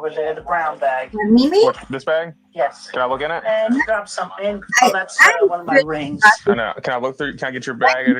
over there, the brown bag. Mimi? This bag? Yes. Can I look in it? And grab something. Oh, that's one of my rings. I know. Can I look through? Can I get your bag?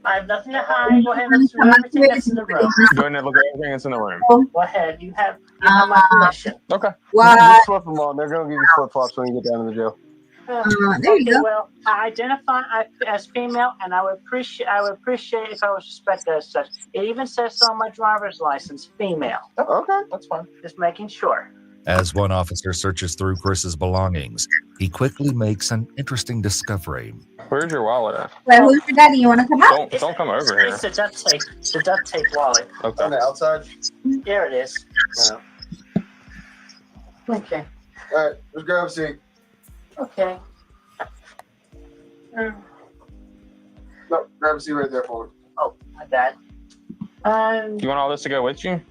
I have nothing to hide. Go ahead and look through everything that's in the room. Go ahead and look at everything that's in the room. Go ahead. You have my permission. Okay. Just slip them on. They're going to give you flip-flops when you get down to the jail. There you go. Well, I identify as female, and I would appreciate if I was suspected as such. It even says so on my driver's license, female. Okay, that's fine. Just making sure. As one officer searches through Chris's belongings, he quickly makes an interesting discovery. Where's your wallet at? Well, who's your daddy? You want to come out? Don't come over here. It's the duct tape. The duct tape wallet. Okay. On the outside? There it is. Yeah. Okay. All right, let's grab a seat. Okay. No, grab a seat right there for me. Oh, my bad. You want all this to go with you?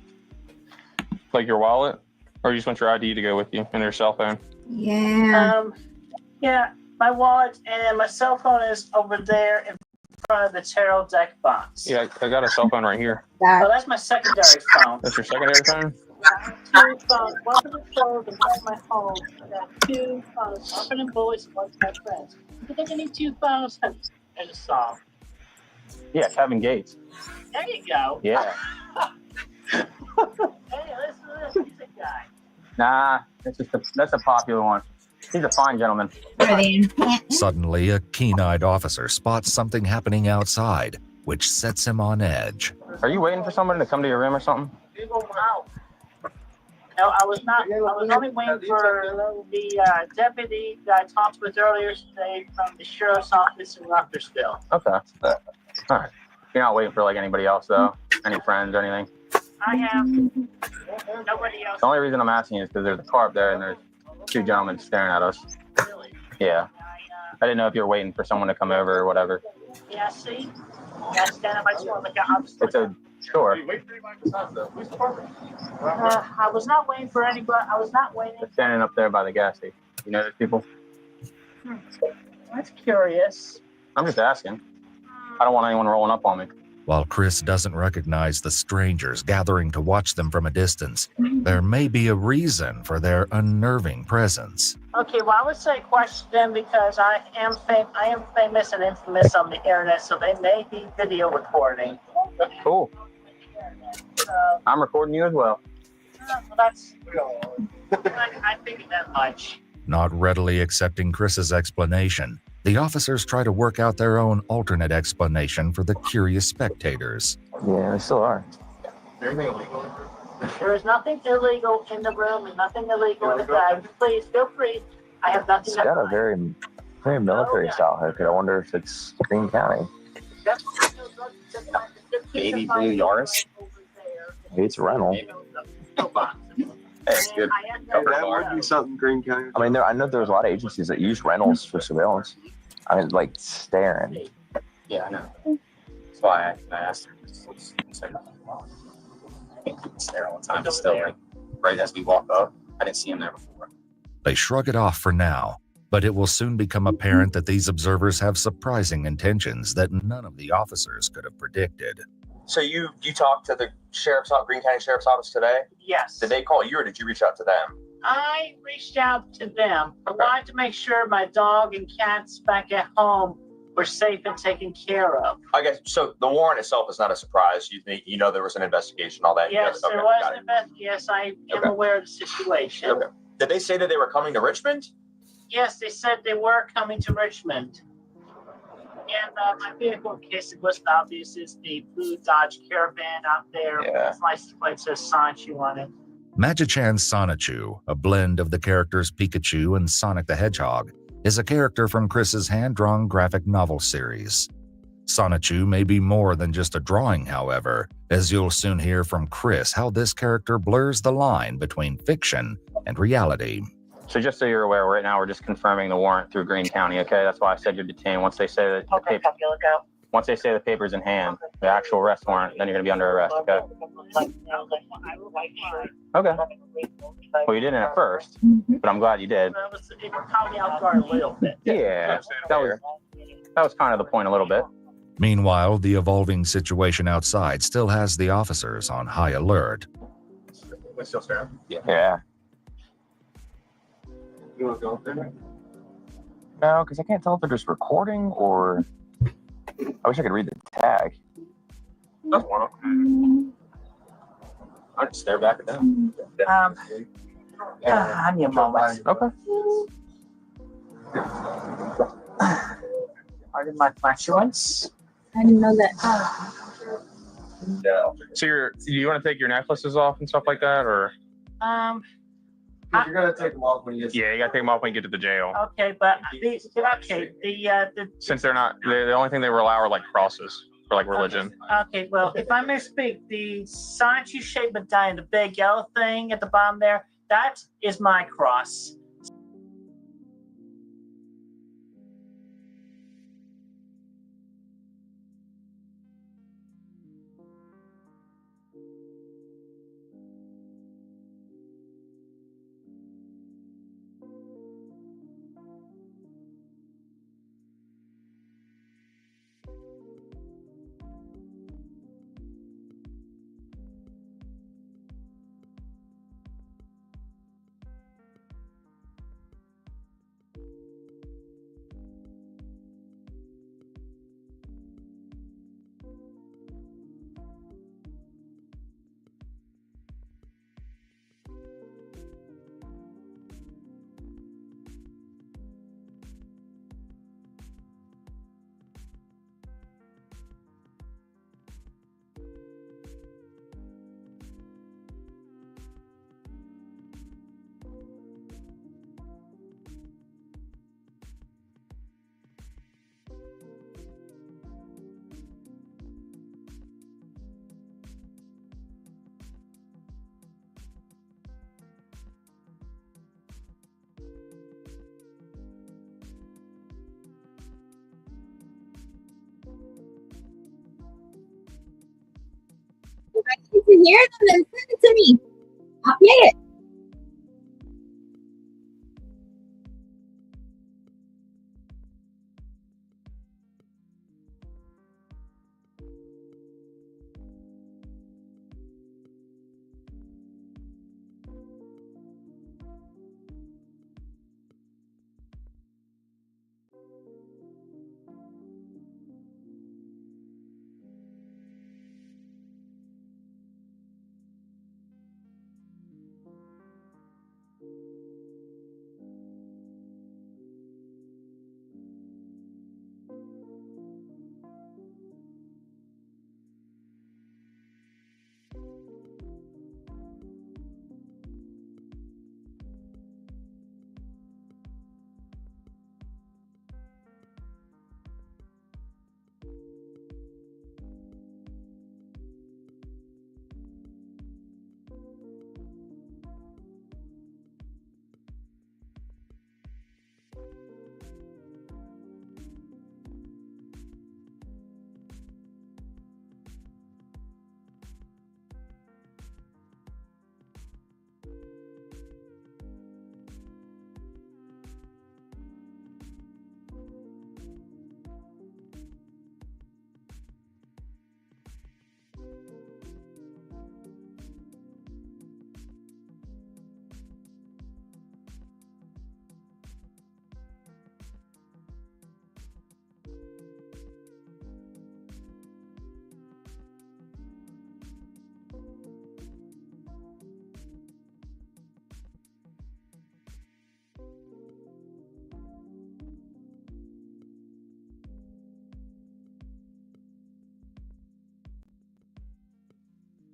Like your wallet? Or you just want your ID to go with you and your cell phone? Yeah. Yeah, my wallet and my cell phone is over there in front of the tarot deck box. Yeah, I got a cell phone right here. Oh, that's my secondary phone. That's your secondary phone? I have 2 phones. One for the clothes and one for my home. I got 2 phones. One for the boys and one for my friends. You think I need 2 phones? There's a song. Yeah, Kevin Gates. There you go. Yeah. Hey, listen to this. He's a guy. Nah, that's a popular one. He's a fine gentleman. Suddenly, a keen-eyed officer spots something happening outside, which sets him on edge. Are you waiting for somebody to come to your room or something? Wow. No, I was not. I was only waiting for the deputy that I talked with earlier today from the sheriff's office in Rutgersville. Okay. All right. You're not waiting for like anybody else though? Any friends or anything? I have nobody else. The only reason I'm asking is because there's a car up there and there's 2 gentlemen staring at us. Really. Yeah. I didn't know if you were waiting for someone to come over or whatever. Yeah, see? Yeah, stand up. I just want to look out. It's a sure. I was not waiting for anybody. I was not waiting. They're standing up there by the gas station. You know those people? That's curious. I'm just asking. I don't want anyone rolling up on me. While Chris doesn't recognize the strangers gathering to watch them from a distance, there may be a reason for their unnerving presence. Okay, well, I would say question them because I am famous and infamous on the internet, so they may be video recording. Cool. I'm recording you as well. Well, that's. I figured that much. Not readily accepting Chris's explanation, the officers try to work out their own alternate explanation for the curious spectators. Yeah, they still are. There is nothing illegal in the room and nothing illegal in the bag. Please feel free. I have nothing. It's got a very military style haircut. I wonder if it's Greene County. Baby blue Yaris. Maybe it's a rental. It's good. That would be something Greene County. I mean, I know there's a lot of agencies that use rentals for surveillance. I mean, like staring. Yeah, I know. That's why I asked her. He's there all the time. He's still like right as we walk up. I didn't see him there before. They shrug it off for now, but it will soon become apparent that these observers have surprising intentions that none of the officers could have predicted. So you talked to the Greene County Sheriff's Office today? Yes. Did they call you or did you reach out to them? I reached out to them. I wanted to make sure my dog and cats back at home were safe and taken care of. I guess so. The warrant itself is not a surprise. You know there was an investigation, all that. Yes, okay, there was got an it. investigation. Yes, I am aware of the situation. Okay. Did they say that they were coming to Richmond? Yes, they said they were coming to Richmond. And my vehicle, in case it wasn't obvious, is the blue Dodge Caravan out there. Yeah. Its license plate says Sanchu on it. Magichan Sonichu, a blend of the characters Pikachu and Sonic the Hedgehog, is a character from Chris's hand-drawn graphic novel series. Sonichu may be more than just a drawing, however, as you'll soon hear from Chris how this character blurs the line between fiction and reality. So just so you're aware, right now we're just confirming the warrant through Greene County, okay? That's why I said you're detained. Once they say that Okay, copy, look out. once they say the paper's in hand, the actual arrest warrant, then you're going to be under arrest, okay? Okay. Well, you didn't at first, but I'm glad you did. It caught me off guard a little bit. Yeah, that was kind of the point a little bit. Meanwhile, the evolving situation outside still has the officers on high alert. We still staring? Yeah. You want to go up there? No, because I can't tell if they're just recording or. I wish I could read the tag. That's one of them. I just stare back at them. I need a moment. Okay. Pardon my flatulence. I didn't know that. No. So do you want to take your necklaces off and stuff like that, or? You're gonna take them off when you get. Yeah, you gotta take them off when you get to the jail. Okay, but the Since they're not, the only thing they were allowed are like crosses for like religion. okay, well, if I may speak, the Sonichu shaped medallion, the big yellow thing at the bottom there, that is my cross. If I need to hear them, then send it to me. I'll play it.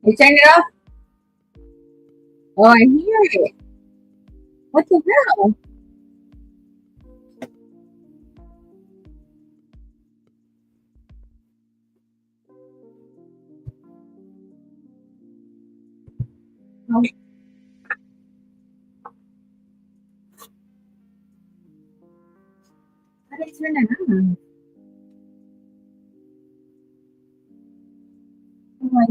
You turned it off? Oh, I hear it. What the hell? Oh. How did I turn it on? Oh my.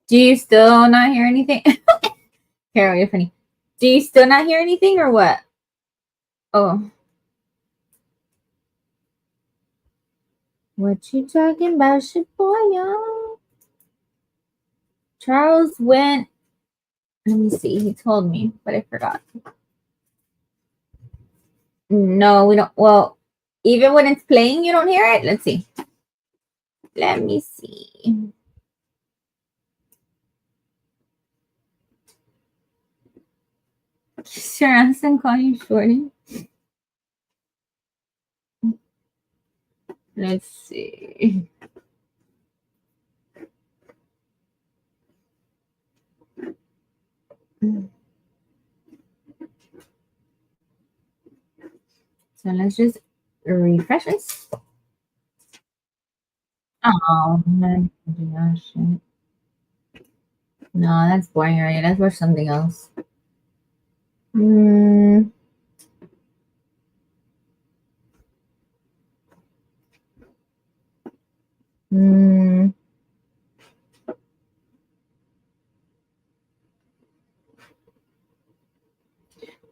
Do you still not hear anything? Carol, you're funny. Do you still not hear anything or what? Oh. What you talking about, Shibuya? Charles went. Let me see. He told me, but I forgot. No, we don't. Well, even when it's playing, you don't hear it? Let's see. Let me see. Sure, Anston call you Shorty. Let's see. So let's just refresh this. Oh, man. No, that's boring already. Let's watch something else.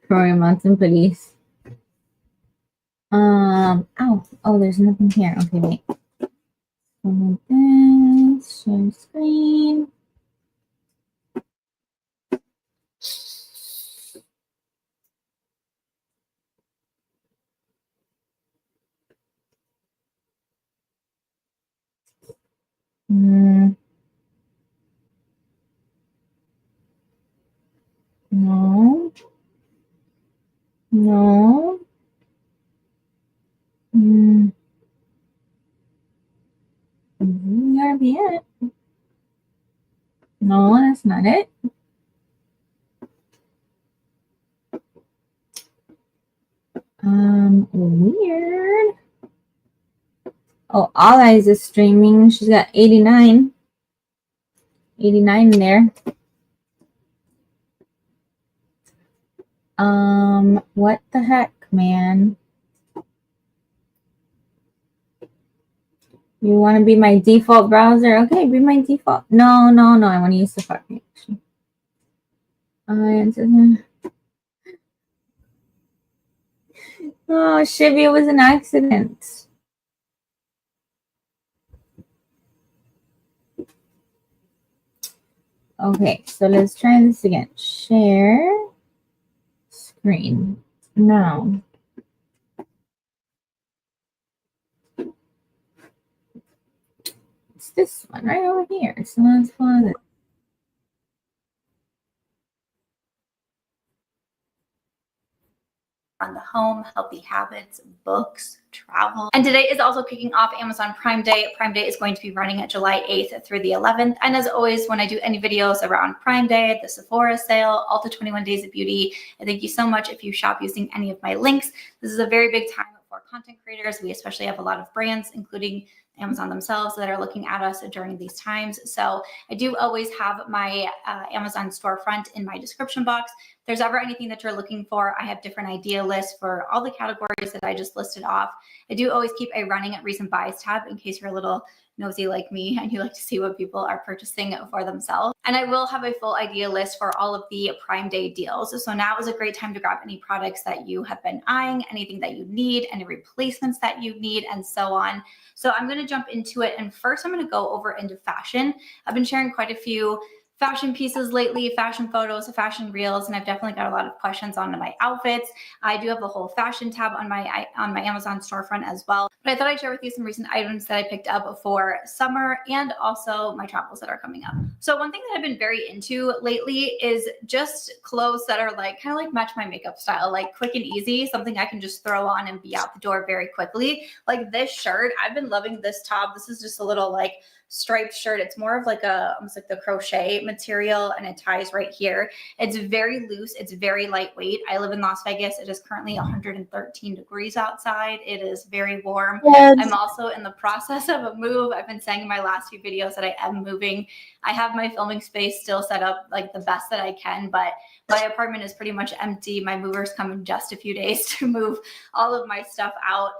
Royal Mountain Police. Oh, there's nothing here. Okay, wait. Like this, share screen. No. No. Gotta be it. No, that's not it. Weird. Oh, All Eyes is streaming. She's got 89. 89 in there. What the heck, man? You want to be my default browser? Okay, be my default. No. I want to use Safari. Oh, Shibby, it was an accident. Okay, so let's try this again. Share screen. Now. It's this one right over here. So let's follow this. On the home, healthy habits, books, travel. And today is also kicking off Amazon Prime Day. Prime Day is going to be running at July 8th through the 11th. And as always, when I do any videos around Prime Day, the Sephora sale, Ulta 21 Days of Beauty, I thank you so much if you shop using any of my links. This is a very big time for content creators. We especially have a lot of brands, including Amazon themselves, that are looking at us during these times. So I do always have my Amazon storefront in my description box. If there's ever anything that you're looking for, I have different idea lists for all the categories that I just listed off. I do always keep a running at recent buys tab in case you're a little nosy like me and you like to see what people are purchasing for themselves. And I will have a full idea list for all of the Prime Day deals. So now is a great time to grab any products that you have been eyeing, anything that you need, any replacements that you need, and so on. So I'm going to jump into it. And first I'm going to go over into fashion. I've been sharing quite a few fashion pieces lately, fashion photos, fashion reels, and I've definitely got a lot of questions on my outfits. I do have a whole fashion tab on my Amazon storefront as well. But I thought I'd share with you some recent items that I picked up for summer and also my travels that are coming up. So one thing that I've been very into lately is just clothes that are like kind of like match my makeup style, like quick and easy, something I can just throw on and be out the door very quickly. Like this shirt, I've been loving this top. This is just a little like striped shirt. It's more of like a almost like the crochet material, and it ties right here. It's very loose. It's very lightweight. I live in Las Vegas. It is currently 113 degrees outside. It is very warm. Yes. I'm also in the process of a move. I've been saying in my last few videos that I am moving. I have my filming space still set up like the best that I can, but my apartment is pretty much empty. My movers come in just a few days to move all of my stuff out.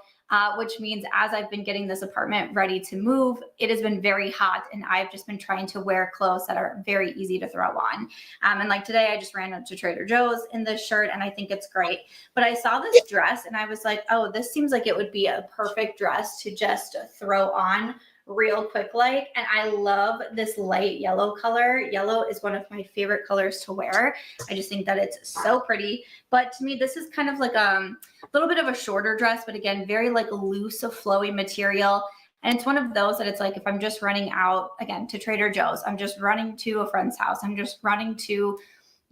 Which means as I've been getting this apartment ready to move, it has been very hot, and I've just been trying to wear clothes that are very easy to throw on. And like today, I just ran up to Trader Joe's in this shirt, and I think it's great. But I saw this dress, and I was like, oh, this seems like it would be a perfect dress to just throw on real quick like. And I love this light yellow color. Yellow is one of my favorite colors to wear. I just think that it's so pretty. But to me, this is kind of like a little bit of a shorter dress, but again, very like loose, flowy material. And it's one of those that it's like, if I'm just running out again to Trader Joe's, I'm just running to a friend's house, I'm just running to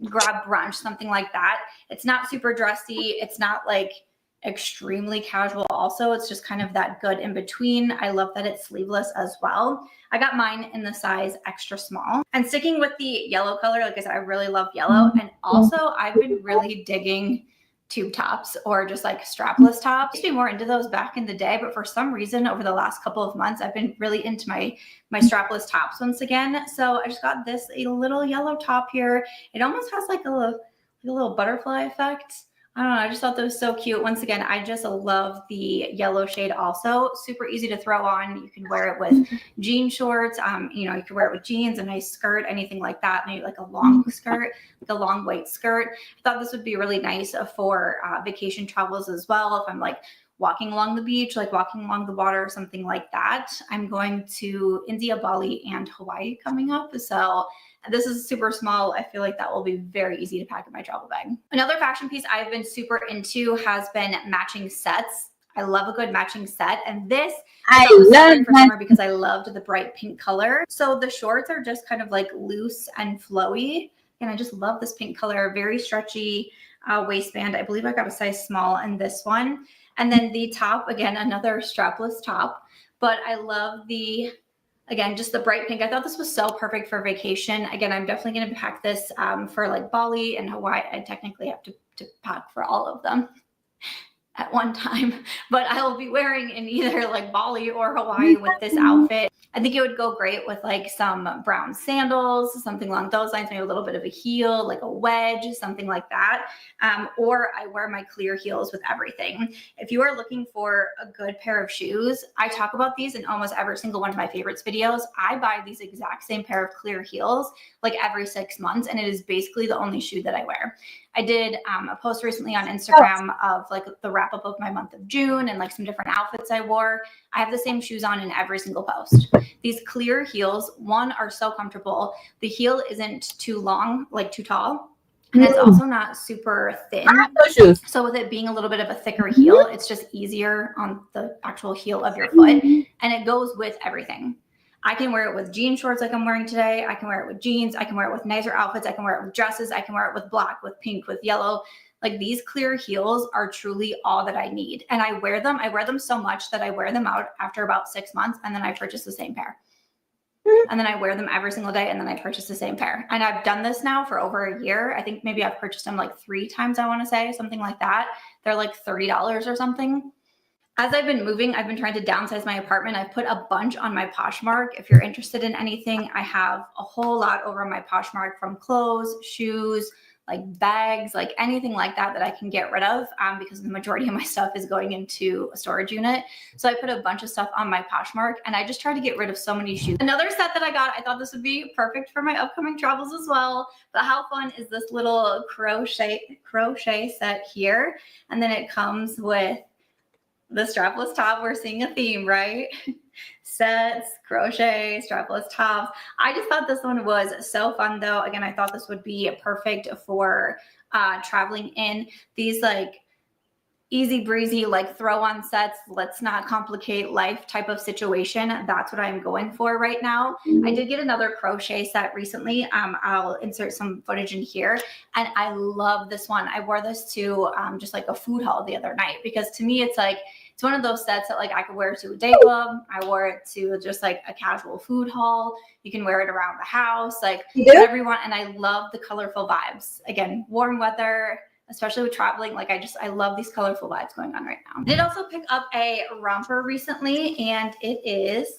grab brunch, something like that. It's not super dressy. It's not like extremely casual also. It's just kind of that good in between. I love that it's sleeveless as well. I got mine in the size extra small. And sticking with the yellow color, like I said, I really love yellow. And also I've been really digging tube tops or just like strapless tops. I used to be more into those back in the day, but for some reason over the last couple of months, I've been really into my strapless tops once again. So I just got a little yellow top here. It almost has like a little butterfly effect. I don't know. I just thought that was so cute. Once again, I just love the yellow shade also. Super easy to throw on. You can wear it with jean shorts. You know, you can wear it with jeans, a nice skirt, anything like that. Maybe like a long skirt, like a long white skirt. I thought this would be really nice for vacation travels as well. If I'm like walking along the beach, like walking along the water, something like that. I'm going to India, Bali, and Hawaii coming up. So this is super small. I feel like that will be very easy to pack in my travel bag. Another fashion piece I've been super into has been matching sets. I love a good matching set. And this I love for summer because I loved the bright pink color. So the shorts are just kind of like loose and flowy. And I just love this pink color, very stretchy waistband. I believe I got a size small in this one. And then the top, again, another strapless top. But I love again, just the bright pink. I thought this was so perfect for vacation. Again, I'm definitely going to pack this for like Bali and Hawaii. I technically have to pack for all of them at one time, but I will be wearing in either like Bali or Hawaii with this outfit. I think it would go great with like some brown sandals, something along those lines, maybe a little bit of a heel, like a wedge, something like that. Or I wear my clear heels with everything. If you are looking for a good pair of shoes, I talk about these in almost every single one of my favorites videos. I buy these exact same pair of clear heels like every 6 months, and it is basically the only shoe that I wear. I did a post recently on Instagram of like the wrap up of my month of June and like some different outfits I wore. I have the same shoes on in every single post. These clear heels, one, are so comfortable. The heel isn't too long, like too tall. And it's also not super thin. So with it being a little bit of a thicker heel, it's just easier on the actual heel of your foot. And it goes with everything. I can wear it with jean shorts like I'm wearing today. I can wear it with jeans. I can wear it with nicer outfits. I can wear it with dresses. I can wear it with black, with pink, with yellow. Like these clear heels are truly all that I need. And I wear them so much that I wear them out after about 6 months, and then I purchase the same pair. And then I wear them every single day, and then I purchase the same pair. And I've done this now for over a year. I think maybe I've purchased them like 3 times, I want to say, something like that. They're like $30 or something. As I've been moving, I've been trying to downsize my apartment. I've put a bunch on my Poshmark. If you're interested in anything, I have a whole lot over on my Poshmark, from clothes, shoes, like bags, like anything like that that I can get rid of because the majority of my stuff is going into a storage unit. So I put a bunch of stuff on my Poshmark, and I just try to get rid of so many shoes. Another set that I got, I thought this would be perfect for my upcoming travels as well. But how fun is this little crochet set here? And then it comes with the strapless top, we're seeing a theme, right? Sets, crochet, strapless tops. I just thought this one was so fun though. Again, I thought this would be perfect for traveling in these like easy breezy, like throw on sets, let's not complicate life type of situation. That's what I'm going for right now. I did get another crochet set recently. I'll insert some footage in here, and I love this one. I wore this to just like a food haul the other night, because to me, it's like, it's one of those sets that like I could wear to a day club. I wore it to just like a casual food haul. You can wear it around the house, like whatever you want. And I love the colorful vibes. Again, warm weather, especially with traveling, like I love these colorful vibes going on right now. I did also pick up a romper recently, and it is,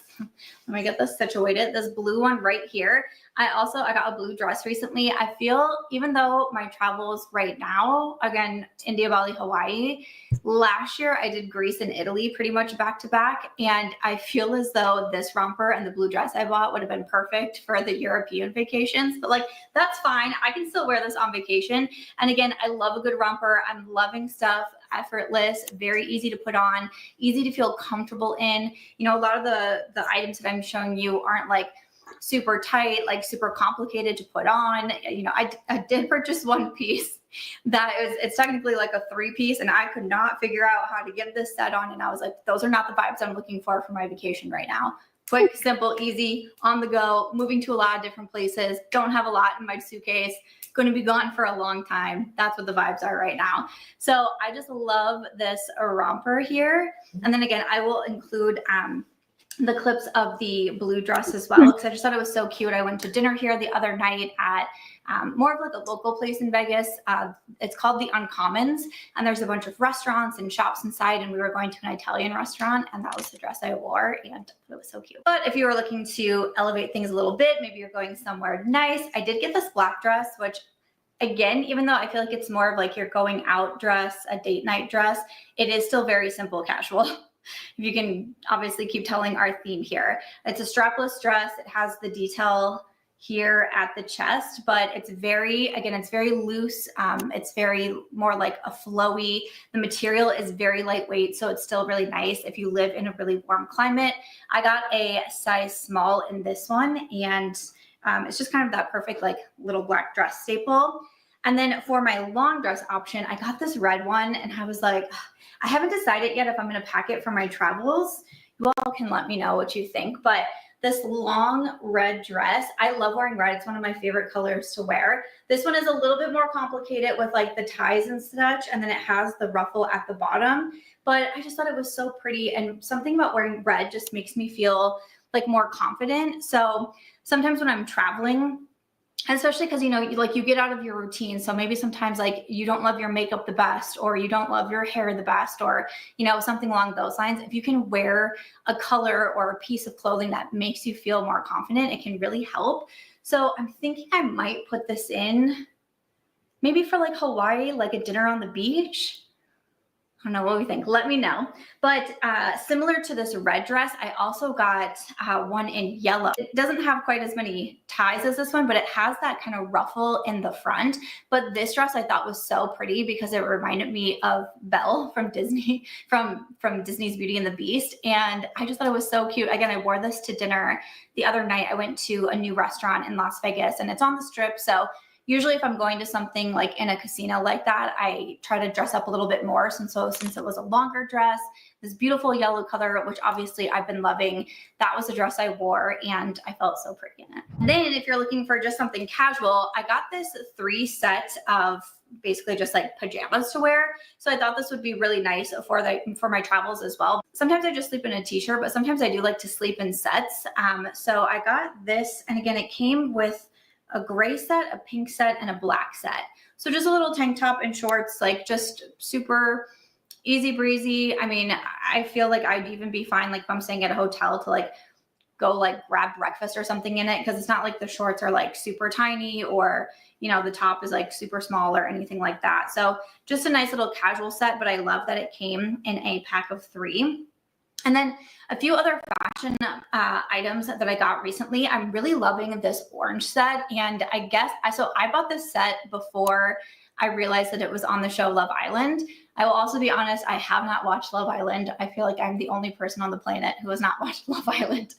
let me get this situated, this blue one right here. I got a blue dress recently. I feel, even though my travels right now, again, India, Bali, Hawaii, last year I did Greece and Italy pretty much back to back. And I feel as though this romper and the blue dress I bought would have been perfect for the European vacations, but like, that's fine. I can still wear this on vacation. And again, I love a good romper. I'm loving stuff, effortless, very easy to put on, easy to feel comfortable in. You know, a lot of the items that I'm showing you aren't like super tight, like super complicated to put on. You know, I did purchase one piece that it's technically like a 3-piece, and I could not figure out how to get this set on. And I was like, those are not the vibes I'm looking for my vacation right now. Quick, simple, easy, on the go, moving to a lot of different places, don't have a lot in my suitcase, going to be gone for a long time. That's what the vibes are right now. So I just love this romper here. And then again, I will include the clips of the blue dress as well, because I just thought it was so cute. I went to dinner here the other night at more of like a local place in Vegas. It's called the Uncommons, and there's a bunch of restaurants and shops inside, and we were going to an Italian restaurant, and that was the dress I wore, and it was so cute. But if you were looking to elevate things a little bit, maybe you're going somewhere nice, I did get this black dress, which again, even though I feel like it's more of like your going out dress, a date night dress, it is still very simple casual. If you can obviously keep telling our theme here. It's a strapless dress. It has the detail here at the chest, but it's very, again, it's very loose. It's very more like a flowy. The material is very lightweight, so it's still really nice if you live in a really warm climate. I got a size small in this one, and it's just kind of that perfect like little black dress staple. And then for my long dress option, I got this red one, and I was like, I haven't decided yet if I'm going to pack it for my travels. You all can let me know what you think, but this long red dress, I love wearing red. It's one of my favorite colors to wear. This one is a little bit more complicated with like the ties and such, and then it has the ruffle at the bottom, but I just thought it was so pretty, and something about wearing red just makes me feel like more confident. So sometimes when I'm traveling, especially because, you know, you get out of your routine. So maybe sometimes like you don't love your makeup the best, or you don't love your hair the best, or, you know, something along those lines. If you can wear a color or a piece of clothing that makes you feel more confident, it can really help. So I'm thinking I might put this in maybe for like Hawaii, like a dinner on the beach. I don't know what we think. Let me know. But similar to this red dress, I also got one in yellow. It doesn't have quite as many ties as this one, but it has that kind of ruffle in the front. But this dress I thought was so pretty because it reminded me of Belle from Disney, from Disney's Beauty and the Beast. And I just thought it was so cute. Again, I wore this to dinner the other night. I went to a new restaurant in Las Vegas, and it's on the Strip. So usually if I'm going to something like in a casino like that, I try to dress up a little bit more. Since it was a longer dress, this beautiful yellow color, which obviously I've been loving, that was the dress I wore, and I felt so pretty in it. Then if you're looking for just something casual, I got this 3 set of basically just like pajamas to wear. So I thought this would be really nice for my travels as well. Sometimes I just sleep in a t-shirt, but sometimes I do like to sleep in sets. So I got this, and again, it came with a gray set, a pink set, and a black set. So just a little tank top and shorts, like just super easy breezy. I mean, I feel like I'd even be fine, like if I'm staying at a hotel, to like go like grab breakfast or something in it, because it's not like the shorts are like super tiny, or, you know, the top is like super small or anything like that. So just a nice little casual set, but I love that it came in a pack of 3. And then a few other fashion items that I got recently. I'm really loving this orange set. And I bought this set before I realized that it was on the show Love Island. I will also be honest, I have not watched Love Island. I feel like I'm the only person on the planet who has not watched Love Island.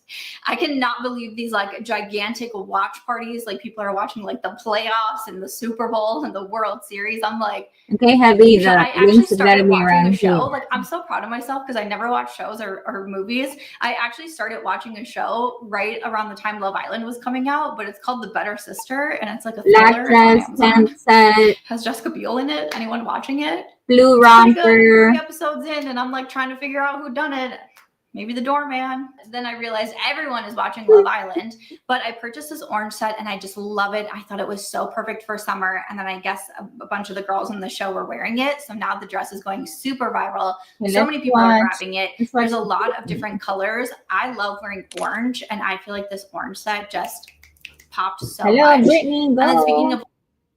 I cannot believe these like gigantic watch parties. Like people are watching like the playoffs and the Super Bowl and the World Series. I'm like, Okay, Heavy, the I actually links have got to started be watching around a show. too. Like I'm so proud of myself because I never watched shows or movies. I actually started watching a show right around the time Love Island was coming out, but it's called The Better Sister, and it's like a thriller. It's on Amazon. Sunset, Has Jessica Biel in it? Anyone watching it? Blue It's pretty good. Romper. 3 episodes in, and I'm like trying to figure out who done it. Maybe the doorman. Then I realized everyone is watching Love Island, but I purchased this orange set and I just love it. I thought it was so perfect for summer. And then I guess a bunch of the girls in the show were wearing it. So now the dress is going super viral. So many people are grabbing it. There's a lot of different colors. I love wearing orange, and I feel like this orange set just popped so much. Brittany, and then speaking of,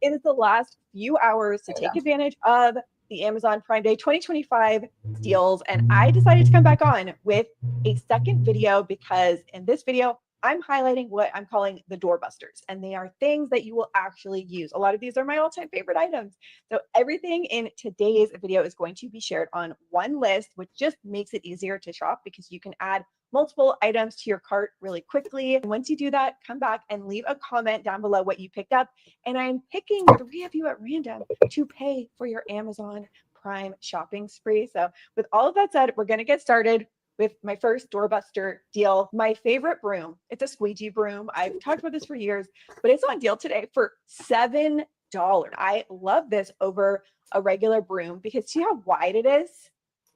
it is the last few hours to take advantage of the Amazon Prime Day 2025 deals. And I decided to come back on with a second video because in this video, I'm highlighting what I'm calling the doorbusters, and they are things that you will actually use. A lot of these are my all-time favorite items. So everything in today's video is going to be shared on one list, which just makes it easier to shop because you can add multiple items to your cart really quickly. And once you do that, come back and leave a comment down below what you picked up. And I'm picking 3 of you at random to pay for your Amazon Prime shopping spree. So with all of that said, we're going to get started with my first doorbuster deal. My favorite broom. It's a squeegee broom. I've talked about this for years, but it's on deal today for $7. I love this over a regular broom because see how wide it is?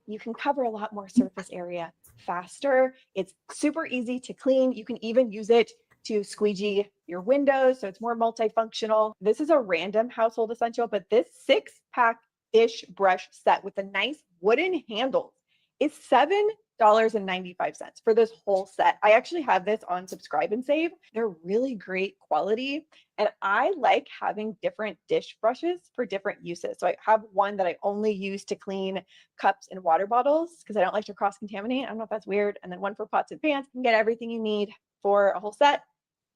You can cover a lot more surface area faster. It's super easy to clean. You can even use it to squeegee your windows, so it's more multifunctional. This is a random household essential, but this 6-pack dish brush set with a nice wooden handle is $7.95 for this whole set. I actually have this on Subscribe and Save. They're really great quality. And I like having different dish brushes for different uses. So I have one that I only use to clean cups and water bottles because I don't like to cross-contaminate. I don't know if that's weird. And then one for pots and pans. You can get everything you need for a whole set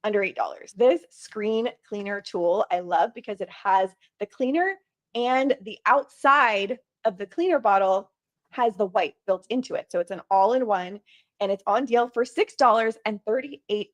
under $8. This screen cleaner tool I love because it has the cleaner and the outside of the cleaner bottle has the wipe built into it. So it's an all-in-one and it's on deal for $6.38.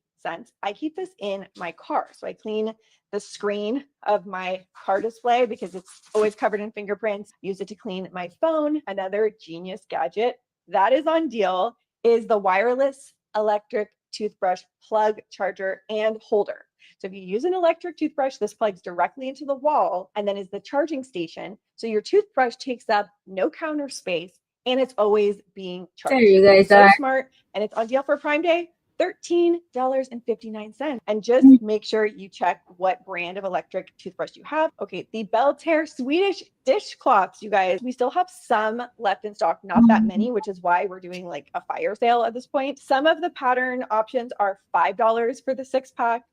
I keep this in my car. So I clean the screen of my car display because it's always covered in fingerprints. Use it to clean my phone. Another genius gadget that is on deal is the wireless electric toothbrush plug, charger, and holder. So if you use an electric toothbrush, this plugs directly into the wall and then is the charging station. So your toothbrush takes up no counter space and it's always being charged. There you guys so are. Smart, and it's on deal for Prime Day, $13.59. And just make sure you check what brand of electric toothbrush you have. Okay, the Belter Swedish dishcloths, you guys. We still have some left in stock, not that many, which is why we're doing like a fire sale at this point. Some of the pattern options are $5 for the 6-pack.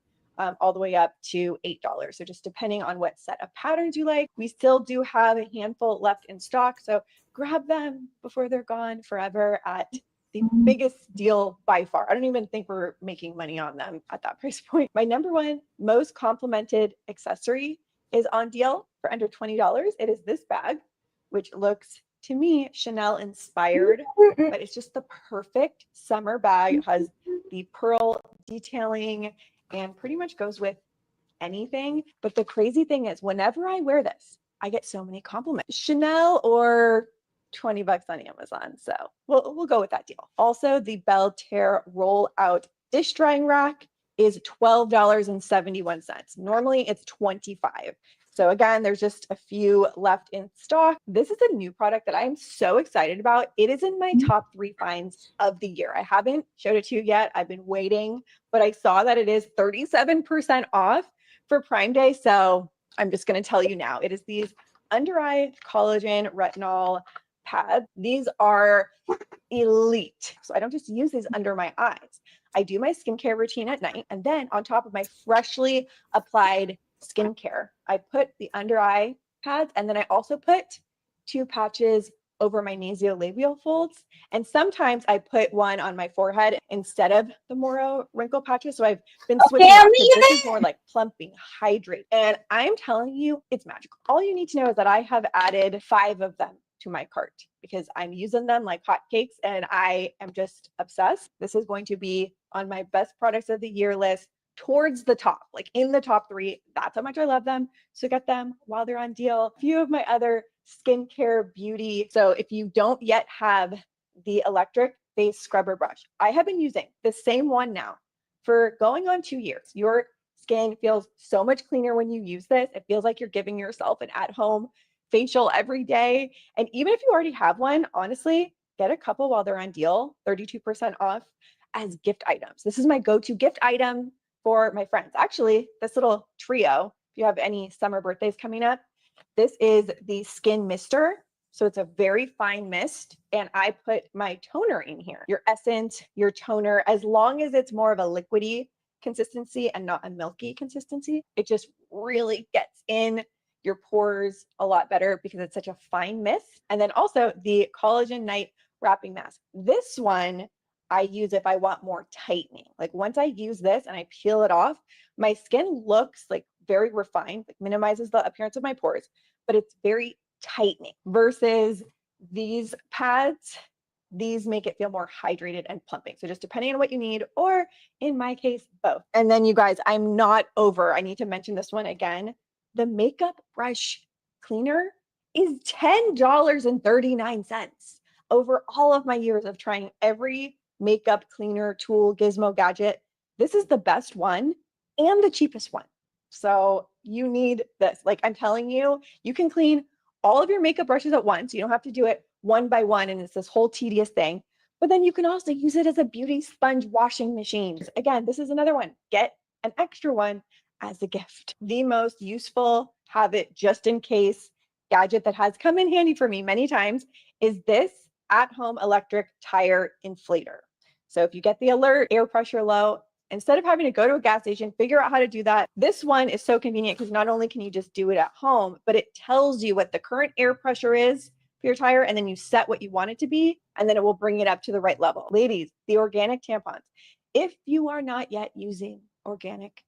All the way up to $8. So just depending on what set of patterns you like. We still do have a handful left in stock. So grab them before they're gone forever at the biggest deal by far. I don't even think we're making money on them at that price point. My number one most complimented accessory is on deal for under $20. It is this bag, which looks to me Chanel inspired, but it's just the perfect summer bag. It has the pearl detailing and pretty much goes with anything. But the crazy thing is whenever I wear this, I get so many compliments. Chanel or $20 on Amazon. So we'll go with that deal. Also, the Belter roll out dish drying rack is $12.71. Normally it's $25. So again, there's just a few left in stock. This is a new product that I'm so excited about. It is in my top 3 finds of the year. I haven't showed it to you yet. I've been waiting, but I saw that it is 37% off for Prime Day. So I'm just going to tell you now. It is these under eye collagen retinol pads. These are elite. So I don't just use these under my eyes. I do my skincare routine at night. And then on top of my freshly applied skincare, I put the under eye pads, and then I also put 2 patches over my nasolabial folds. And sometimes I put one on my forehead instead of the Moro wrinkle patches. So I've been switching up because this is more like plumping, hydrate. And I'm telling you, it's magical. All you need to know is that I have added 5 of them to my cart because I'm using them like hotcakes and I am just obsessed. This is going to be on my best products of the year list towards the top, like in the top 3. That's how much I love them. So get them while they're on deal. A few of my other skincare beauty. So if you don't yet have the electric face scrubber brush, I have been using the same one now for going on 2 years. Your skin feels so much cleaner when you use this. It feels like you're giving yourself an at-home facial every day. And even if you already have one, honestly, get a couple while they're on deal, 32% off as gift items. This is my go-to gift item for my friends. Actually, this little trio, if you have any summer birthdays coming up, this is the Skin Mister. So it's a very fine mist, and I put my toner in here. Your essence, your toner, as long as it's more of a liquidy consistency and not a milky consistency, it just really gets in your pores a lot better because it's such a fine mist. And then also the Collagen Night Wrapping Mask. This one I use if I want more tightening. Like once I use this and I peel it off, my skin looks like very refined, like minimizes the appearance of my pores, but it's very tightening versus these pads. These make it feel more hydrated and plumping. So just depending on what you need, or in my case, both. And then you guys, I'm not over. I need to mention this one again. The makeup brush cleaner is $10.39 over all of my years of trying every makeup cleaner tool, gizmo, gadget. This is the best one and the cheapest one. So you need this. Like I'm telling you, you can clean all of your makeup brushes at once. You don't have to do it one by one and it's this whole tedious thing. But then you can also use it as a beauty sponge washing machine. Again, this is another one. Get an extra one as a gift. The most useful, have it just in case gadget that has come in handy for me many times is this at-home electric tire inflator. So if you get the alert, air pressure low, instead of having to go to a gas station, figure out how to do that. This one is so convenient because not only can you just do it at home, but it tells you what the current air pressure is for your tire, and then you set what you want it to be, and then it will bring it up to the right level. Ladies, the organic tampons. If you are not yet using organic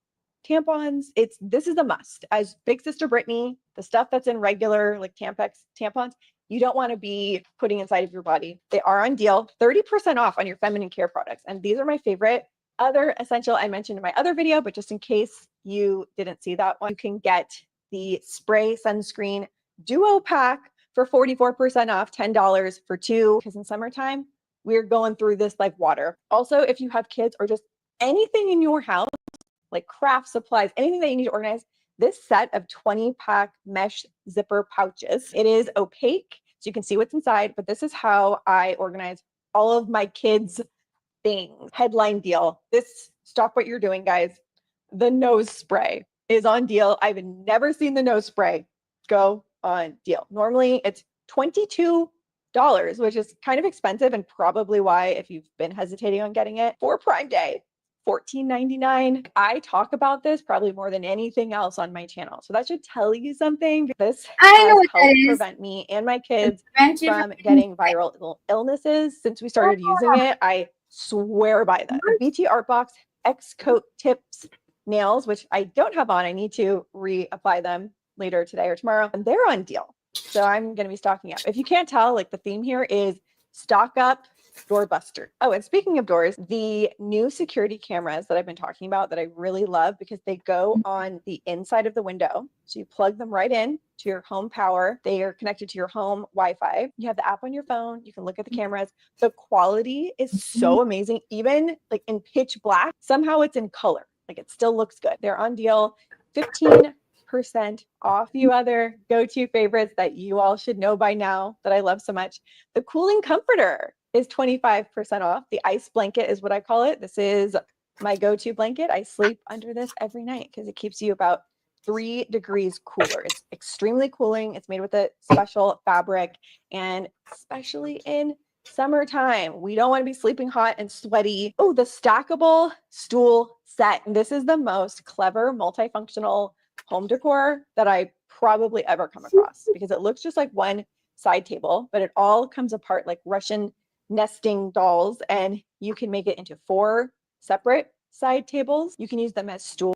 tampons, this is a must. As Big Sister Brittany, the stuff that's in regular like tampons, you don't want to be putting inside of your body. They are on deal, 30% off on your feminine care products. And these are my favorite. Other essential I mentioned in my other video, but just in case you didn't see that one, you can get the spray sunscreen duo pack for 44% off, $10 for 2, because in summertime, we're going through this like water. Also, if you have kids or just anything in your house, like craft supplies, anything that you need to organize, this set of 20-pack mesh zipper pouches. It is opaque, so you can see what's inside, but this is how I organize all of my kids' things. Headline deal. This, stop what you're doing, guys. The nose spray is on deal. I've never seen the nose spray go on deal. Normally it's $22, which is kind of expensive and probably why, if you've been hesitating on getting it for Prime Day, $14.99. I talk about this probably more than anything else on my channel. So that should tell you something. This has helped prevent me and my kids from getting viral illnesses since we started using it. I swear by that. The BT Art Box X Coat Tips nails, which I don't have on. I need to reapply them later today or tomorrow, and they're on deal. So I'm going to be stocking up. If you can't tell, like the theme here is stock up, doorbuster. Oh, and speaking of doors, the new security cameras that I've been talking about that I really love because they go on the inside of the window. So you plug them right in to your home power. They are connected to your home Wi-Fi. You have the app on your phone. You can look at the cameras. The quality is so amazing. Even like in pitch black, somehow it's in color. Like it still looks good. They're on deal, 15% off. A few other go-to favorites that you all should know by now that I love so much. The cooling comforter is 25% off. The ice blanket is what I call it. This is my go-to blanket. I sleep under this every night because it keeps you about 3 degrees cooler. It's extremely cooling. It's made with a special fabric, and especially in summertime, we don't want to be sleeping hot and sweaty. Oh, the stackable stool set. This is the most clever multifunctional home decor that I probably ever come across because it looks just like one side table, but it all comes apart like Russian nesting dolls, and you can make it into 4 separate side tables. You can use them as stools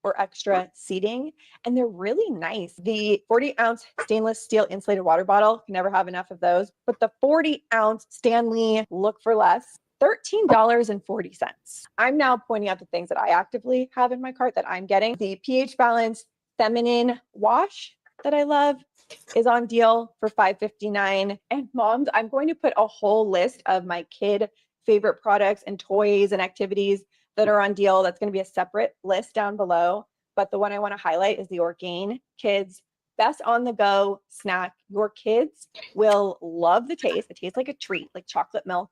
or extra seating, and they're really nice. The 40-ounce stainless steel insulated water bottle, can never have enough of those, but the 40-ounce Stanley Look for Less, $13.40. I'm now pointing out the things that I actively have in my cart that I'm getting. The pH Balance Feminine Wash that I love is on deal for $5.59. And moms, I'm going to put a whole list of my kid favorite products and toys and activities that are on deal. That's going to be a separate list down below. But the one I want to highlight is the Orgain Kids Best on the Go snack. Your kids will love the taste. It tastes like a treat, like chocolate milk,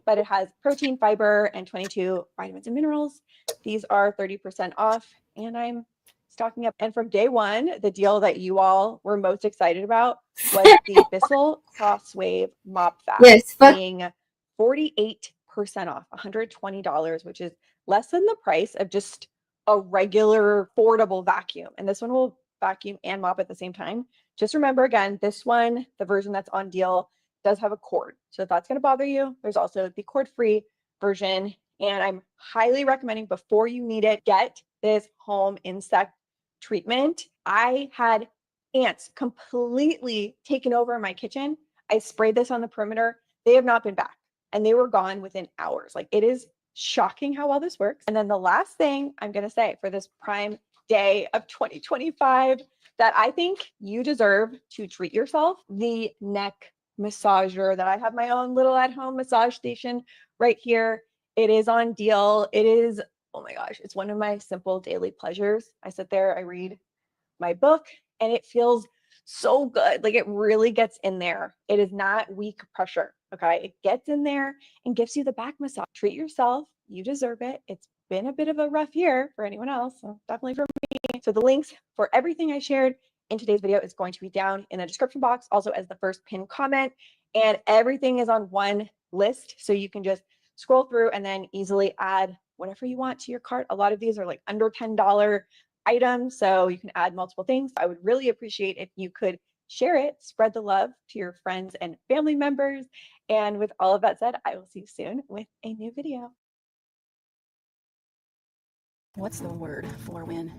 but it has protein, fiber, and 22 vitamins and minerals. These are 30% off, and I'm stocking up. And from day one, the deal that you all were most excited about was the Bissell Crosswave Mop Vac, Yes, fuck. being 48% off, $120, which is less than the price of just a regular portable vacuum. And this one will vacuum and mop at the same time. Just remember, again, this one, the version that's on deal, does have a cord. So if that's going to bother you, there's also the cord-free version. And I'm highly recommending, before you need it, get this home insect treatment. I had ants completely taken over my kitchen. I sprayed this on the perimeter. They have not been back, and they were gone within hours. Like, it is shocking how well this works. And then the last thing I'm going to say for this Prime Day of 2025 that I think you deserve to treat yourself, the neck massager that I have my own little at-home massage station right here. It is on deal. It is, oh my gosh, it's one of my simple daily pleasures. I sit there, I read my book, and it feels so good. Like, it really gets in there. It is not weak pressure. Okay. It gets in there and gives you the back massage. Treat yourself. You deserve it. It's been a bit of a rough year for anyone else. So definitely for me. So the links for everything I shared in today's video is going to be down in the description box, also as the first pinned comment, and everything is on one list. So you can just scroll through and then easily add whatever you want to your cart. A lot of these are like under $10 items, so you can add multiple things. I would really appreciate if you could share it, spread the love to your friends and family members. And with all of that said, I will see you soon with a new video. What's the word for when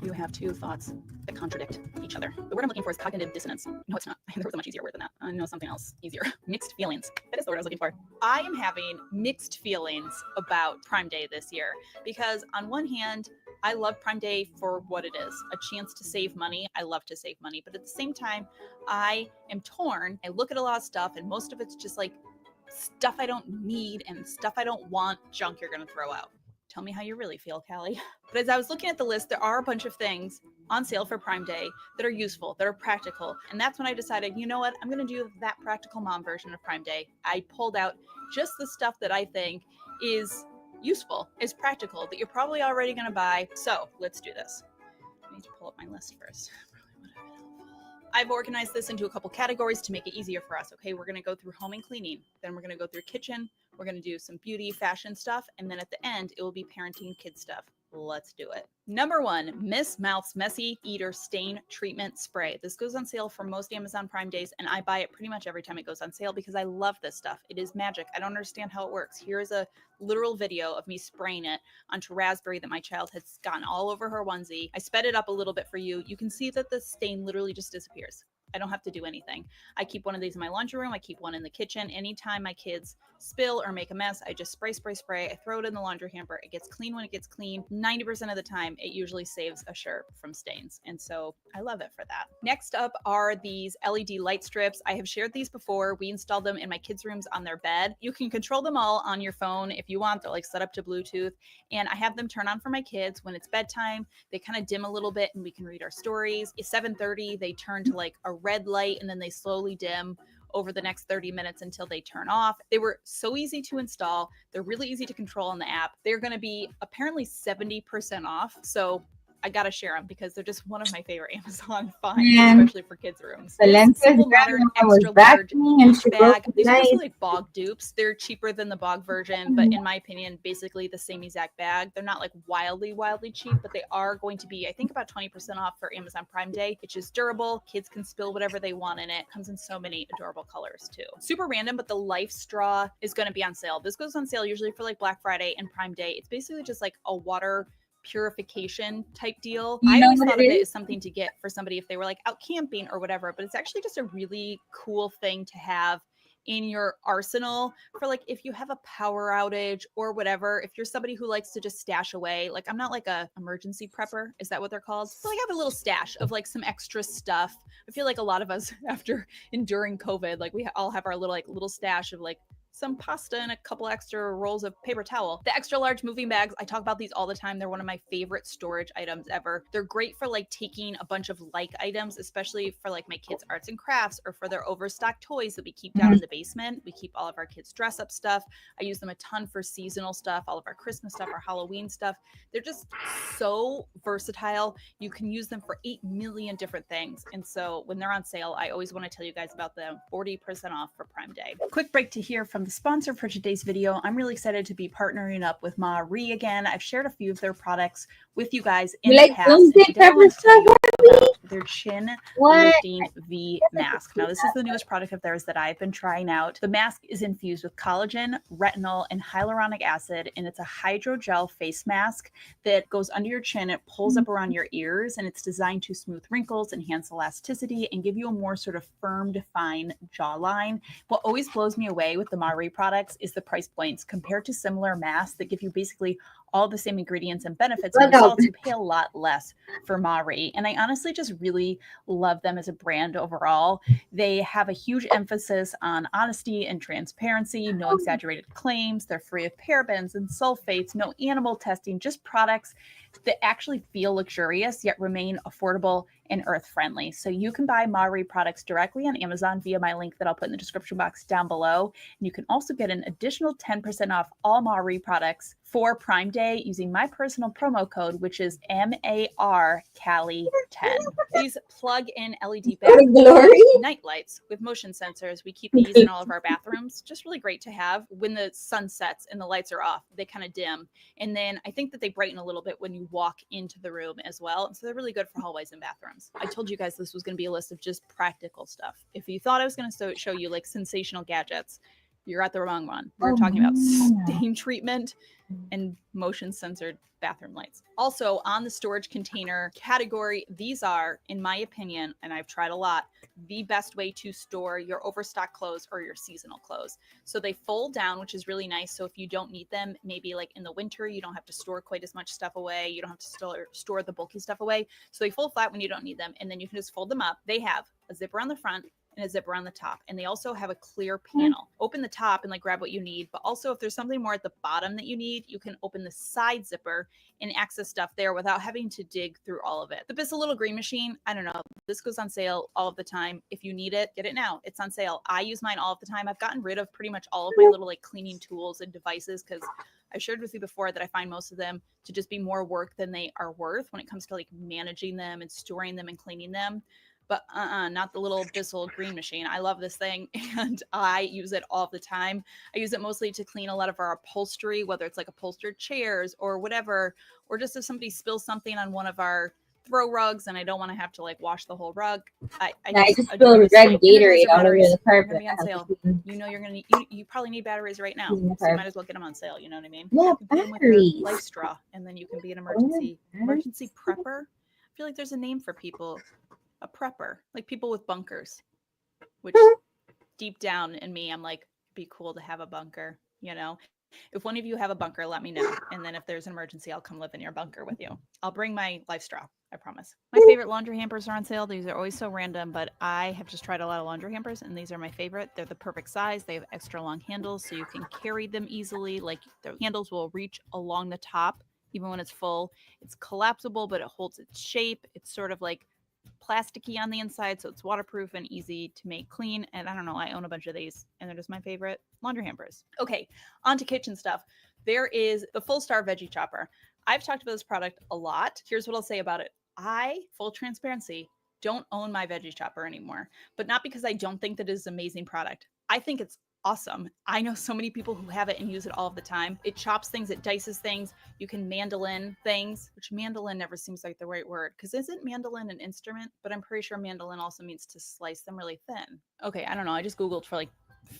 you have two thoughts that contradict each other? The word I'm looking for is cognitive dissonance. No, it's not. There was a much easier word than that. I know something else easier. Mixed feelings. That is the word I was looking for. I am having mixed feelings about Prime Day this year because on one hand, I love Prime Day for what it is, a chance to save money. I love to save money, but at the same time, I am torn. I look at a lot of stuff and most of it's just like stuff I don't need and stuff I don't want, junk you're going to throw out. Tell me how you really feel, Callie. But as I was looking at the list, there are a bunch of things on sale for Prime Day that are useful, that are practical. And that's when I decided, you know what? I'm going to do that practical mom version of Prime Day. I pulled out just the stuff that I think is useful, is practical, that you're probably already going to buy. So let's do this. I need to pull up my list first. I've organized this into a couple categories to make it easier for us. Okay, we're going to go through home and cleaning. Then we're going to go through kitchen. We're going to do some beauty, fashion stuff. And then at the end, it will be parenting, kid stuff. Let's do it. Number one, Miss Mouth's Messy Eater Stain Treatment Spray. This goes on sale for most Amazon Prime days, and I buy it pretty much every time it goes on sale because I love this stuff. It is magic. I don't understand how it works. Here is a literal video of me spraying it onto raspberry that my child has gotten all over her onesie. I sped it up a little bit for you. You can see that the stain literally just disappears. I don't have to do anything. I keep one of these in my laundry room. I keep one in the kitchen. Anytime my kids spill or make a mess, I just spray. I throw it in the laundry hamper. It gets clean when it gets clean. 90% of the time, it usually saves a shirt from stains. And so I love it for that. Next up are these LED light strips. I have shared these before. We installed them in my kids' rooms on their bed. You can control them all on your phone if you want. They're like set up to Bluetooth. And I have them turn on for my kids when it's bedtime. They kind of dim a little bit and we can read our stories. At 7:30, they turn to like a red light and then they slowly dim over the next 30 minutes until they turn off. They were so easy to install. They're really easy to control on the app. They're going to be apparently 70% off. So I gotta share them because they're just one of my favorite Amazon finds, Man. especially for kids' rooms. Valencia's Simple Modern grandma was Extra Large vacuuming and Beach she broke Bag. the These are knife. basically like Bog dupes. They're cheaper than the Bog version, but in my opinion, basically the same exact bag. They're not like wildly cheap, but they are going to be, I think, about 20% off for Amazon Prime Day. It's just durable. Kids can spill whatever they want in it. Comes in so many adorable colors too. Super random, but the Life Straw is going to be on sale. This goes on sale usually for like Black Friday and Prime Day. It's basically just like a water purification type deal. I always thought of it as something to get for somebody if they were like out camping or whatever, but it's actually just a really cool thing to have in your arsenal for like if you have a power outage or whatever. If you're somebody who likes to just stash away, like I'm not like a emergency prepper, is that what they're called? So I have a little stash of like some extra stuff. I feel like a lot of us after enduring COVID, like we all have our little stash of like some pasta and a couple extra rolls of paper towel. The extra large moving bags, I talk about these all the time. They're one of my favorite storage items ever. They're great for like taking a bunch of like items, especially for like my kids' arts and crafts or for their overstocked toys that we keep down in the basement. We keep all of our kids' dress up stuff. I use them a ton for seasonal stuff, all of our Christmas stuff, our Halloween stuff. They're just so versatile. You can use them for 8 million different things. And so when they're on sale, I always want to tell you guys about them. 40% off for Prime Day. Quick break to hear from the sponsor for today's video. I'm really excited to be partnering up with Marie again. I've shared a few of their products with you guys in the past. And today I want to tell you about their chin lifting V mask. Now this is the newest product of theirs that I've been trying out. The mask is infused with collagen, retinol, and hyaluronic acid, and it's a hydrogel face mask that goes under your chin. It pulls up around your ears, and it's designed to smooth wrinkles, enhance elasticity, and give you a more sort of firm, defined jawline. What always blows me away with the Marie products is the price points compared to similar masks that give you basically all the same ingredients and benefits and results. You pay a lot less for Marie. And I honestly just really love them as a brand overall. They have a huge emphasis on honesty and transparency, no exaggerated claims. They're free of parabens and sulfates, no animal testing, just products that actually feel luxurious yet remain affordable and earth-friendly. So you can buy Marie products directly on Amazon via my link that I'll put in the description box down below. And you can also get an additional 10% off all Marie products for Prime Day using my personal promo code, which is MARCALI10. These plug-in LED night lights with motion sensors. We keep these in all of our bathrooms. Just really great to have when the sun sets and the lights are off. They kind of dim. And then I think that they brighten a little bit when you walk into the room as well. And so they're really good for hallways and bathrooms. I told you guys this was going to be a list of just practical stuff. If you thought I was going to show you like sensational gadgets, you're at the wrong one. We're talking about stain treatment and motion censored bathroom lights. Also on the storage container category, these are, in my opinion, and I've tried a lot, the best way to store your overstock clothes or your seasonal clothes. So they fold down, which is really nice. So if you don't need them, maybe like in the winter, you don't have to store quite as much stuff away. You don't have to store the bulky stuff away. So they fold flat when you don't need them. And then you can just fold them up. They have a zipper on the front and a zipper on the top. And they also have a clear panel. Open the top and like grab what you need. But also if there's something more at the bottom that you need, you can open the side zipper and access stuff there without having to dig through all of it. The Bissell Little Green Machine, I don't know. This goes on sale all of the time. If you need it, get it now. It's on sale. I use mine all of the time. I've gotten rid of pretty much all of my little like cleaning tools and devices because I've shared with you before that I find most of them to just be more work than they are worth when it comes to like managing them and storing them and cleaning them. But not the little Bissell Green Machine. I love this thing and I use it all the time. I use it mostly to clean a lot of our upholstery, whether it's like upholstered chairs or whatever, or just if somebody spills something on one of our throw rugs and I don't want to have to like wash the whole rug. I just spilled red Gatorade all over the carpet. On sale. You know you're gonna need, you probably need batteries right now, so you might as well get them on sale. You know what I mean? Yeah, batteries. Life straw, and then you can be an emergency prepper. I feel like there's a name for people. A prepper, like people with bunkers, which deep down in me, I'm like, it'd be cool to have a bunker, you know? If one of you have a bunker, let me know. And then if there's an emergency, I'll come live in your bunker with you. I'll bring my life straw, I promise. My favorite laundry hampers are on sale. These are always so random, but I have just tried a lot of laundry hampers and these are my favorite. They're the perfect size. They have extra long handles so you can carry them easily. Like the handles will reach along the top, even when it's full. It's collapsible, but it holds its shape. It's sort of like plasticky on the inside, so it's waterproof and easy to make clean. And I don't know, I own a bunch of these and they're just my favorite laundry hampers. Okay, on to kitchen stuff. There is the Full Star Veggie Chopper. I've talked about this product a lot. Here's what I'll say about it. I, full transparency, don't own my veggie chopper anymore, but not because I don't think that it is an amazing product. I think it's awesome. I know so many people who have it and use it all of the time. It chops things, it dices things. You can mandolin things, which mandolin never seems like the right word, because isn't mandolin an instrument? But I'm pretty sure mandolin also means to slice them really thin. Okay, I don't know. I just Googled for like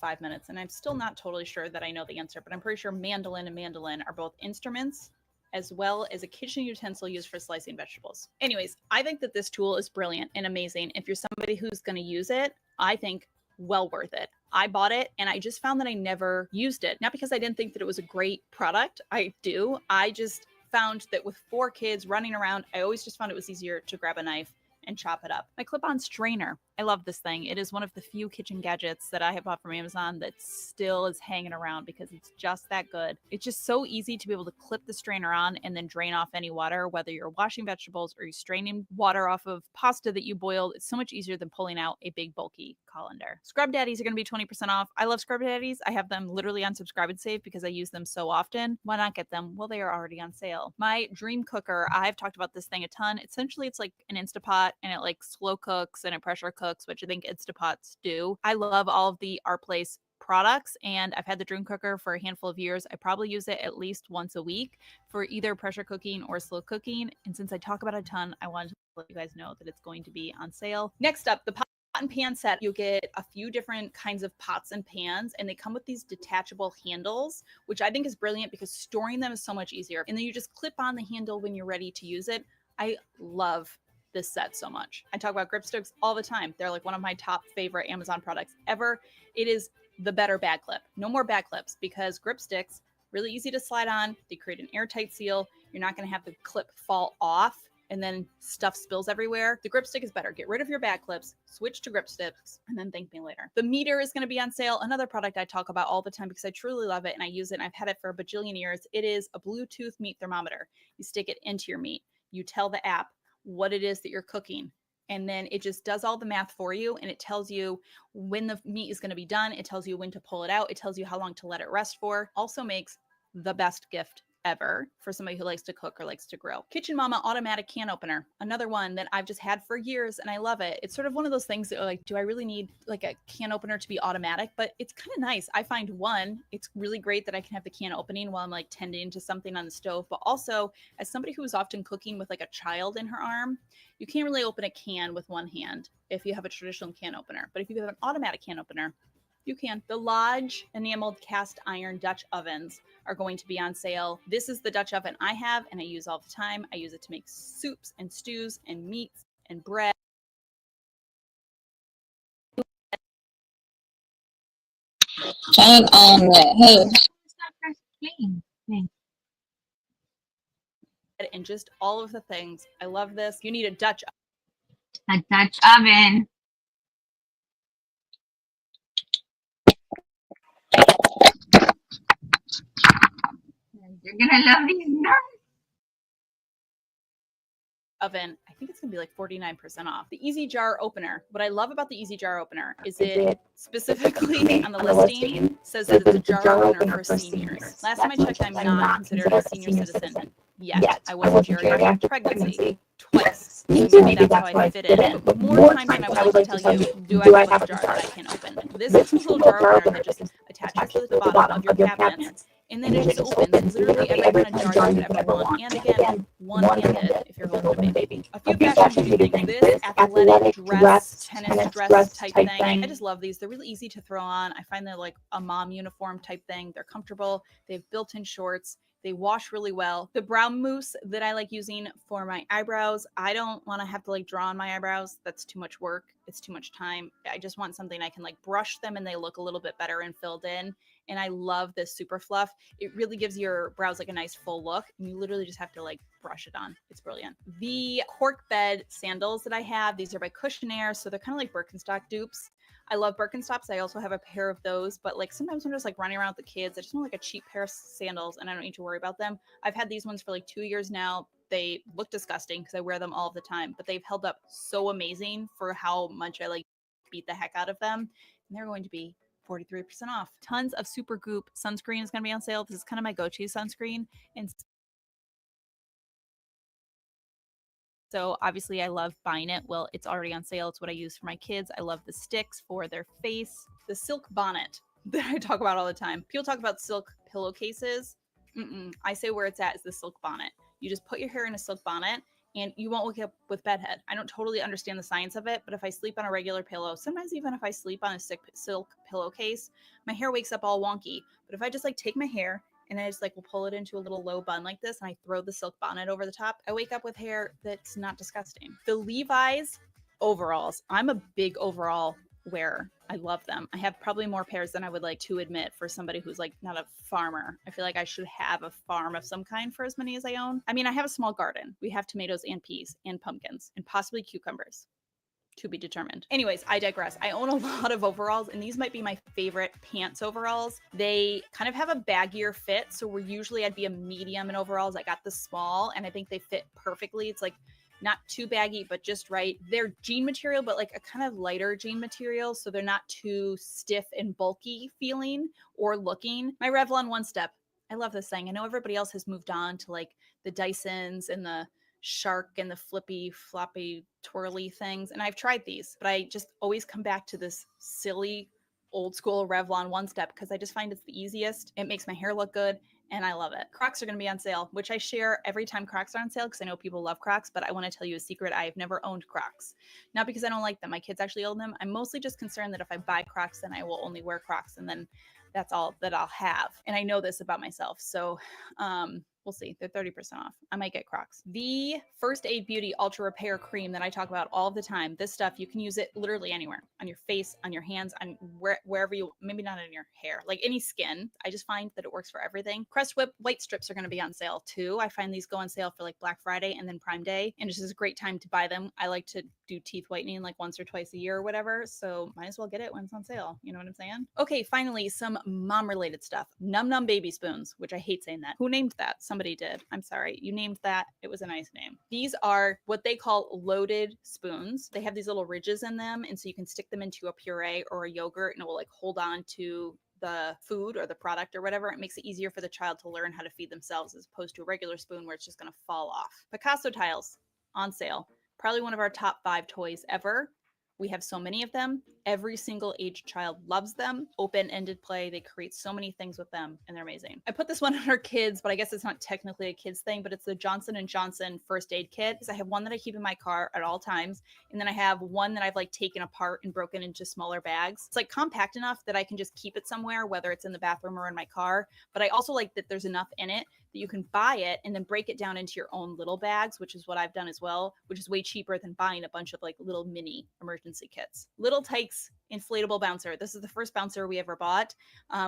5 minutes and I'm still not totally sure that I know the answer, but I'm pretty sure mandolin and mandolin are both instruments as well as a kitchen utensil used for slicing vegetables. Anyways, I think that this tool is brilliant and amazing. If you're somebody who's going to use it, I think well worth it. I bought it and I just found that I never used it. Not because I didn't think that it was a great product. I do. I just found that with 4 kids running around, I always just found it was easier to grab a knife and chop it up. My clip-on strainer. I love this thing. It is one of the few kitchen gadgets that I have bought from Amazon that still is hanging around because it's just that good. It's just so easy to be able to clip the strainer on and then drain off any water, whether you're washing vegetables or you're straining water off of pasta that you boiled. It's so much easier than pulling out a big bulky colander. Scrub Daddies are going to be 20% off. I love Scrub Daddies. I have them literally on Subscribe and Save because I use them so often. Why not get them? Well, they are already on sale. My dream cooker, I've talked about this thing a ton. Essentially, it's like an Instapot and it like slow cooks and it pressure cooks, which I think Instapots do. I love all of the Our Place products and I've had the dream cooker for a handful of years. I probably use it at least once a week for either pressure cooking or slow cooking. And since I talk about it a ton, I wanted to let you guys know that it's going to be on sale. Next up, the pot and pan set. You'll get a few different kinds of pots and pans and they come with these detachable handles, which I think is brilliant because storing them is so much easier. And then you just clip on the handle when you're ready to use it. I love this set so much. I talk about grip sticks all the time. They're like one of my top favorite Amazon products ever. It is the better bag clip. No more bag clips because grip sticks, really easy to slide on. They create an airtight seal. You're not going to have the clip fall off and then stuff spills everywhere. The grip stick is better. Get rid of your bag clips, switch to grip sticks, and then thank me later. The meter is going to be on sale. Another product I talk about all the time because I truly love it and I use it and I've had it for a bajillion years. It is a Bluetooth meat thermometer. You stick it into your meat. You tell the app what it is that you're cooking. And then it just does all the math for you. And it tells you when the meat is going to be done. It tells you when to pull it out. It tells you how long to let it rest for. Also makes the best gift ever for somebody who likes to cook or likes to grill. Kitchen Mama automatic can opener. Another one that I've just had for years and I love it. It's sort of one of those things that like, do I really need like a can opener to be automatic? But it's kind of nice. I find one, it's really great that I can have the can opening while I'm like tending to something on the stove. But also as somebody who is often cooking with like a child in her arm, you can't really open a can with one hand if you have a traditional can opener. But if you have an automatic can opener, you can. The Lodge enameled cast iron Dutch ovens are going to be on sale. This is the Dutch oven I have and I use all the time. I use it to make soups and stews and meats and bread. Turn on the And just all of the things. I love this. You need a Dutch oven. You're gonna love these nuts. oven. I think it's gonna be like 49% off. The Easy Jar opener. What I love about the Easy Jar opener is it specifically on the listing says that it's a jar opener for seniors. Last time I checked, I'm not considered a senior citizen yet. I was a geriatric pregnancy twice. So maybe that's how I fit in. But more times than I would like to tell you, do I have a jar that I can open? This is a little jar opener that just attaches to the bottom of your cabinets. And then it just opens literally every kind of jar you could ever want. And again, one-handed if you're holding a baby. A few fashion beauty things. This athletic dress, tennis dress type thing. I just love these. They're really easy to throw on. I find they're like a mom uniform type thing. They're comfortable. They have built-in shorts. They wash really well. The brow mousse that I like using for my eyebrows, I don't want to have to like draw on my eyebrows. That's too much work. It's too much time. I just want something I can like brush them and they look a little bit better and filled in. And I love this super fluff. It really gives your brows like a nice full look. And you literally just have to like brush it on. It's brilliant. The cork bed sandals that I have, these are by Cushionaire. So they're kind of like Birkenstock dupes. I love Birkenstocks. I also have a pair of those, but like sometimes I'm just like running around with the kids. I just want like a cheap pair of sandals and I don't need to worry about them. I've had these ones for like 2 years now. They look disgusting because I wear them all the time, but they've held up so amazing for how much I like beat the heck out of them. And they're going to be 43% off. Tons of Supergoop sunscreen is going to be on sale. This is kind of my go-to sunscreen. And So obviously I love buying it. Well, it's already on sale. It's what I use for my kids. I love the sticks for their face. The silk bonnet that I talk about all the time. People talk about silk pillowcases. I say where it's at is the silk bonnet. You just put your hair in a silk bonnet and you won't wake up with bedhead. I don't totally understand the science of it, but if I sleep on a regular pillow, sometimes even if I sleep on a silk pillowcase, my hair wakes up all wonky. But if I just like take my hair and I just like will pull it into a little low bun like this and I throw the silk bonnet over the top, I wake up with hair that's not disgusting. The Levi's overalls. I'm a big overall wearer. I love them. I have probably more pairs than I would like to admit for somebody who's like not a farmer. I feel like I should have a farm of some kind for as many as I own. I mean, I have a small garden. We have tomatoes and peas and pumpkins and possibly cucumbers. To be determined. Anyways, I digress. I own a lot of overalls and these might be my favorite pants overalls. They kind of have a baggier fit. So I'd be a medium in overalls. I got the small and I think they fit perfectly. It's like not too baggy, but just right. They're jean material, but like a kind of lighter jean material. So they're not too stiff and bulky feeling or looking. My Revlon One Step. I love this thing. I know everybody else has moved on to like the Dysons and the Shark and the flippy, floppy, twirly things. And I've tried these, but I just always come back to this silly old school Revlon One Step because I just find it's the easiest. It makes my hair look good and I love it. Crocs are going to be on sale, which I share every time Crocs are on sale because I know people love Crocs, but I want to tell you a secret. I have never owned Crocs. Not because I don't like them. My kids actually own them. I'm mostly just concerned that if I buy Crocs, then I will only wear Crocs and then that's all that I'll have. And I know this about myself. So, we'll see. They're 30% off. I might get Crocs. The First Aid Beauty Ultra Repair Cream that I talk about all the time. This stuff, you can use it literally anywhere. On your face, on your hands, on wherever you, maybe not on your hair, like any skin. I just find that it works for everything. Crest Whip White Strips are going to be on sale too. I find these go on sale for like Black Friday and then Prime Day. And it's just a great time to buy them. I like to do teeth whitening like once or twice a year or whatever. So might as well get it when it's on sale. You know what I'm saying? Okay, finally, some mom related stuff. Num Num Baby Spoons, which I hate saying that. Who named that? Somebody did. I'm sorry. You named that. It was a nice name. These are what they call loaded spoons. They have these little ridges in them. And so you can stick them into a puree or a yogurt and it will like hold on to the food or the product or whatever. It makes it easier for the child to learn how to feed themselves as opposed to a regular spoon where it's just going to fall off. Picasso tiles on sale. Probably one of our top 5 toys ever. We have so many of them. Every single age child loves them. Open-ended play. They create so many things with them and they're amazing. I put this one on our kids, but I guess it's not technically a kid's thing, but it's the Johnson & Johnson first aid kit. I have one that I keep in my car at all times. And then I have one that I've like taken apart and broken into smaller bags. It's like compact enough that I can just keep it somewhere, whether it's in the bathroom or in my car. But I also like that there's enough in it that you can buy it and then break it down into your own little bags, which is what I've done as well, which is way cheaper than buying a bunch of like little mini emergency kits. Little Tykes inflatable bouncer. This is the first bouncer we ever bought.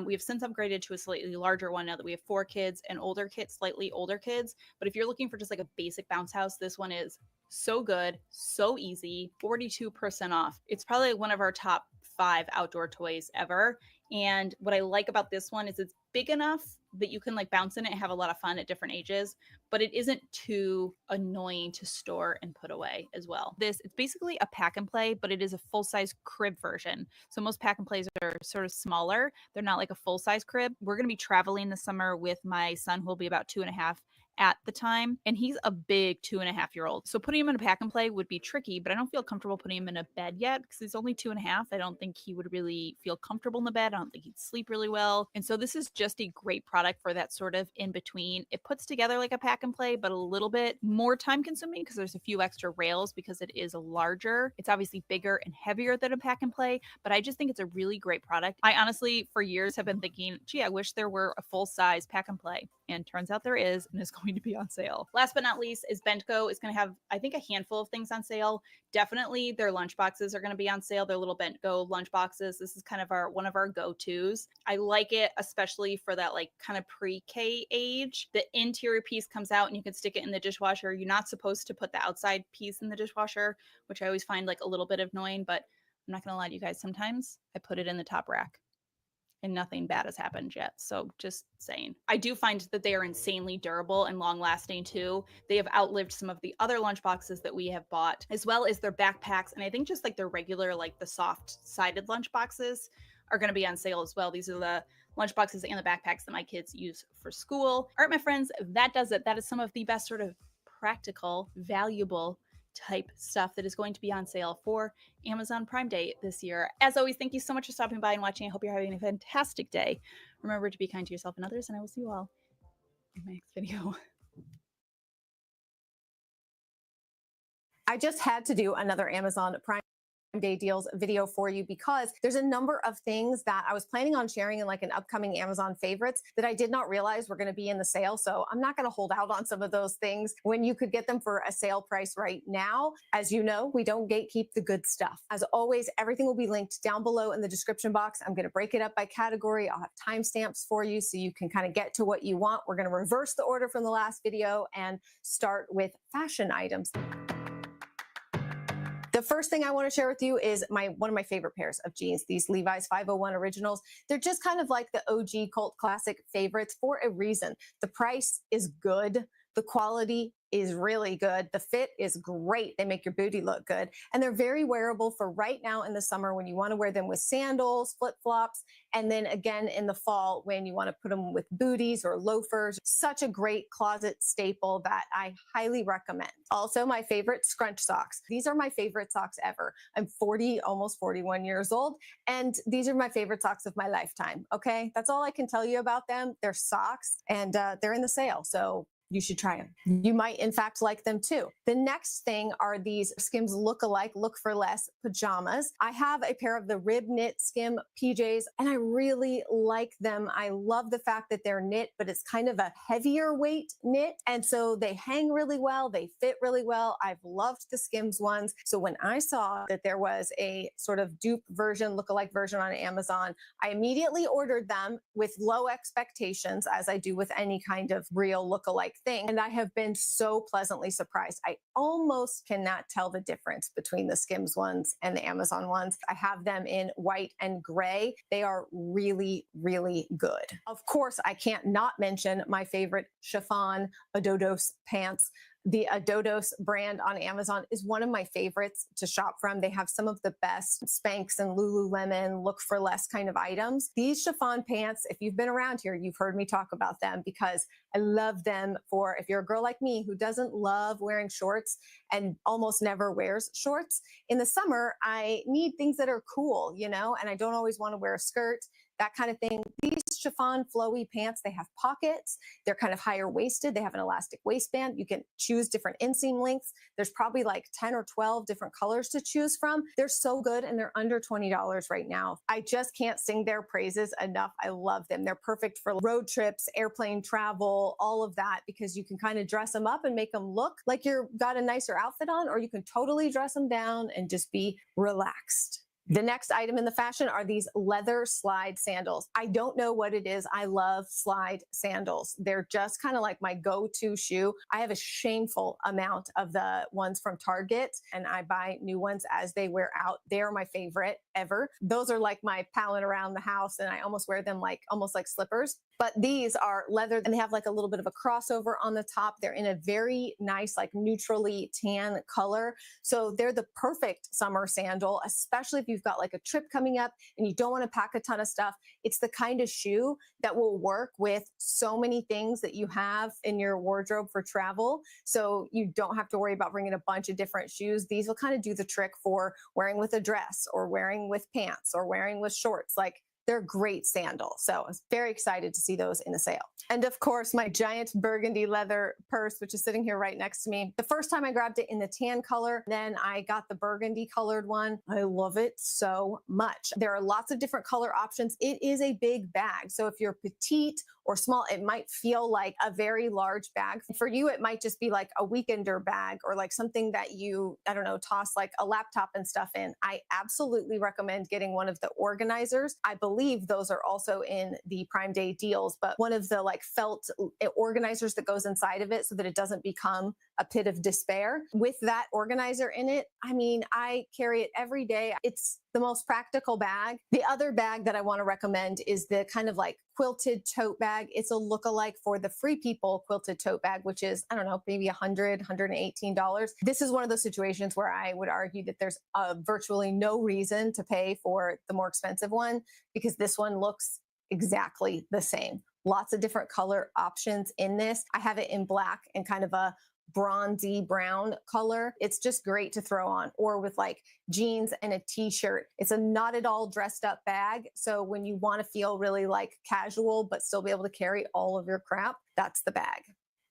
We have since upgraded to a slightly larger one now that we have 4 kids and older kids, slightly older kids. But if you're looking for just like a basic bounce house, this one is so good, so easy, 42% off. It's probably one of our top 5 outdoor toys ever. And what I like about this one is it's big enough that you can like bounce in it and have a lot of fun at different ages, but it isn't too annoying to store and put away as well. It's basically a pack and play, but it is a full-size crib version. So most pack and plays are sort of smaller. They're not like a full-size crib. We're going to be traveling this summer with my son, who will be about 2.5 at the time, and he's a big 2.5-year-old. So putting him in a pack and play would be tricky, but I don't feel comfortable putting him in a bed yet because he's only 2.5. I don't think he would really feel comfortable in the bed. I don't think he'd sleep really well. And so this is just a great product for that sort of in between. It puts together like a pack and play, but a little bit more time consuming because there's a few extra rails because it is larger. It's obviously bigger and heavier than a pack and play, but I just think it's a really great product. I honestly, for years, have been thinking, gee, I wish there were a full-size pack and play. And turns out there is, and it's going to be on sale. Last but not least is Bentco is going to have, I think, a handful of things on sale. Definitely their lunch boxes are going to be on sale. Their little Bentco lunch boxes. This is kind of one of our go-tos. I like it, especially for that like kind of pre-K age. The interior piece comes out and you can stick it in the dishwasher. You're not supposed to put the outside piece in the dishwasher, which I always find like a little bit annoying, but I'm not going to lie to you guys. Sometimes I put it in the top rack and nothing bad has happened yet. So just saying. I do find that they are insanely durable and long lasting too. They have outlived some of the other lunch boxes that we have bought, as well as their backpacks. And I think just like their regular, like the soft sided lunch boxes are going to be on sale as well. These are the lunch boxes and the backpacks that my kids use for school. All right, my friends, that does it. That is some of the best sort of practical, valuable type stuff that is going to be on sale for Amazon Prime Day this year. As always, thank you so much for stopping by and watching. I hope you're having a fantastic day. Remember to be kind to yourself and others, and I will see you all in my next video. I just had to do another Amazon Prime Day deals video for you because there's a number of things that I was planning on sharing in like an upcoming Amazon favorites that I did not realize were going to be in the sale. So I'm not going to hold out on some of those things when you could get them for a sale price right now. As you know, we don't gatekeep the good stuff. As always, everything will be linked down below in the description box. I'm going to break it up by category. I'll have timestamps for you so you can kind of get to what you want. We're going to reverse the order from the last video and start with fashion items. The first thing I want to share with you is one of my favorite pairs of jeans, these Levi's 501 Originals. They're just kind of like the OG cult classic favorites for a reason. The price is good. The quality is really good. The fit is great. They make your booty look good. And they're very wearable for right now in the summer when you want to wear them with sandals, flip-flops, and then again in the fall when you want to put them with booties or loafers. Such a great closet staple that I highly recommend. Also, my favorite scrunch socks. These are my favorite socks ever. I'm 40, almost 41 years old, and these are my favorite socks of my lifetime. Okay, that's all I can tell you about them. They're socks, and they're in the sale, so you should try them. You might, in fact, like them too. The next thing are these Skims look-alike, look for less pajamas. I have a pair of the rib knit Skim PJs, and I really like them. I love the fact that they're knit, but it's kind of a heavier weight knit. And so they hang really well. They fit really well. I've loved the Skims ones. So when I saw that there was a sort of dupe version, look-alike version on Amazon, I immediately ordered them with low expectations, as I do with any kind of real look-alike thing. And I have been so pleasantly surprised. I almost cannot tell the difference between the Skims ones and the Amazon ones. I have them in white and gray. They are really, really good. Of course, I can't not mention my favorite chiffon Adodos pants. The Adodos brand on Amazon is one of my favorites to shop from. They have some of the best Spanx and Lululemon look for less kind of items. These chiffon pants, if you've been around here, you've heard me talk about them because I love them for if you're a girl like me who doesn't love wearing shorts and almost never wears shorts. In the summer, I need things that are cool, you know, and I don't always want to wear a skirt, that kind of thing. These chiffon flowy pants, they have pockets. They're kind of higher waisted. They have an elastic waistband. You can choose different inseam lengths. There's probably like 10 or 12 different colors to choose from. They're so good and they're under $20 right now. I just can't sing their praises enough. I love them. They're perfect for road trips, airplane travel, all of that, because you can kind of dress them up and make them look like you've got a nicer outfit on, or you can totally dress them down and just be relaxed. The next item in the fashion are these leather slide sandals. I don't know what it is. I love slide sandals. They're just kind of like my go-to shoe. I have a shameful amount of the ones from Target, and I buy new ones as they wear out. They're my favorite ever. Those are like my palette around the house, and I almost wear them like almost like slippers. But these are leather and they have like a little bit of a crossover on the top. They're in a very nice, like neutrally tan color. So they're the perfect summer sandal, especially if you've got like a trip coming up and you don't want to pack a ton of stuff. It's the kind of shoe that will work with so many things that you have in your wardrobe for travel. So you don't have to worry about bringing a bunch of different shoes. These will kind of do the trick for wearing with a dress or wearing with pants or wearing with shorts. Like, they're great sandals. So I was very excited to see those in the sale. And of course, my giant burgundy leather purse, which is sitting here right next to me. The first time I grabbed it in the tan color, then I got the burgundy colored one. I love it so much. There are lots of different color options. It is a big bag. So if you're petite or small, it might feel like a very large bag. For you, it might just be like a weekender bag or like something that you, I don't know, toss like a laptop and stuff in. I absolutely recommend getting one of the organizers. I believe those are also in the Prime Day deals, but one of the like felt organizers that goes inside of it so that it doesn't become a pit of despair. With that organizer in it, I mean, I carry it every day. It's the most practical bag. The other bag that I want to recommend is the kind of like quilted tote bag. It's a look-alike for the Free People quilted tote bag, which is, I don't know, maybe $100, $118. This is one of those situations where I would argue that there's virtually no reason to pay for the more expensive one because this one looks exactly the same. Lots of different color options in this. I have it in black and kind of a bronzy brown color. It's just great to throw on, or with like jeans and a t-shirt. It's a not at all dressed up bag. So when you want to feel really like casual, but still be able to carry all of your crap, that's the bag.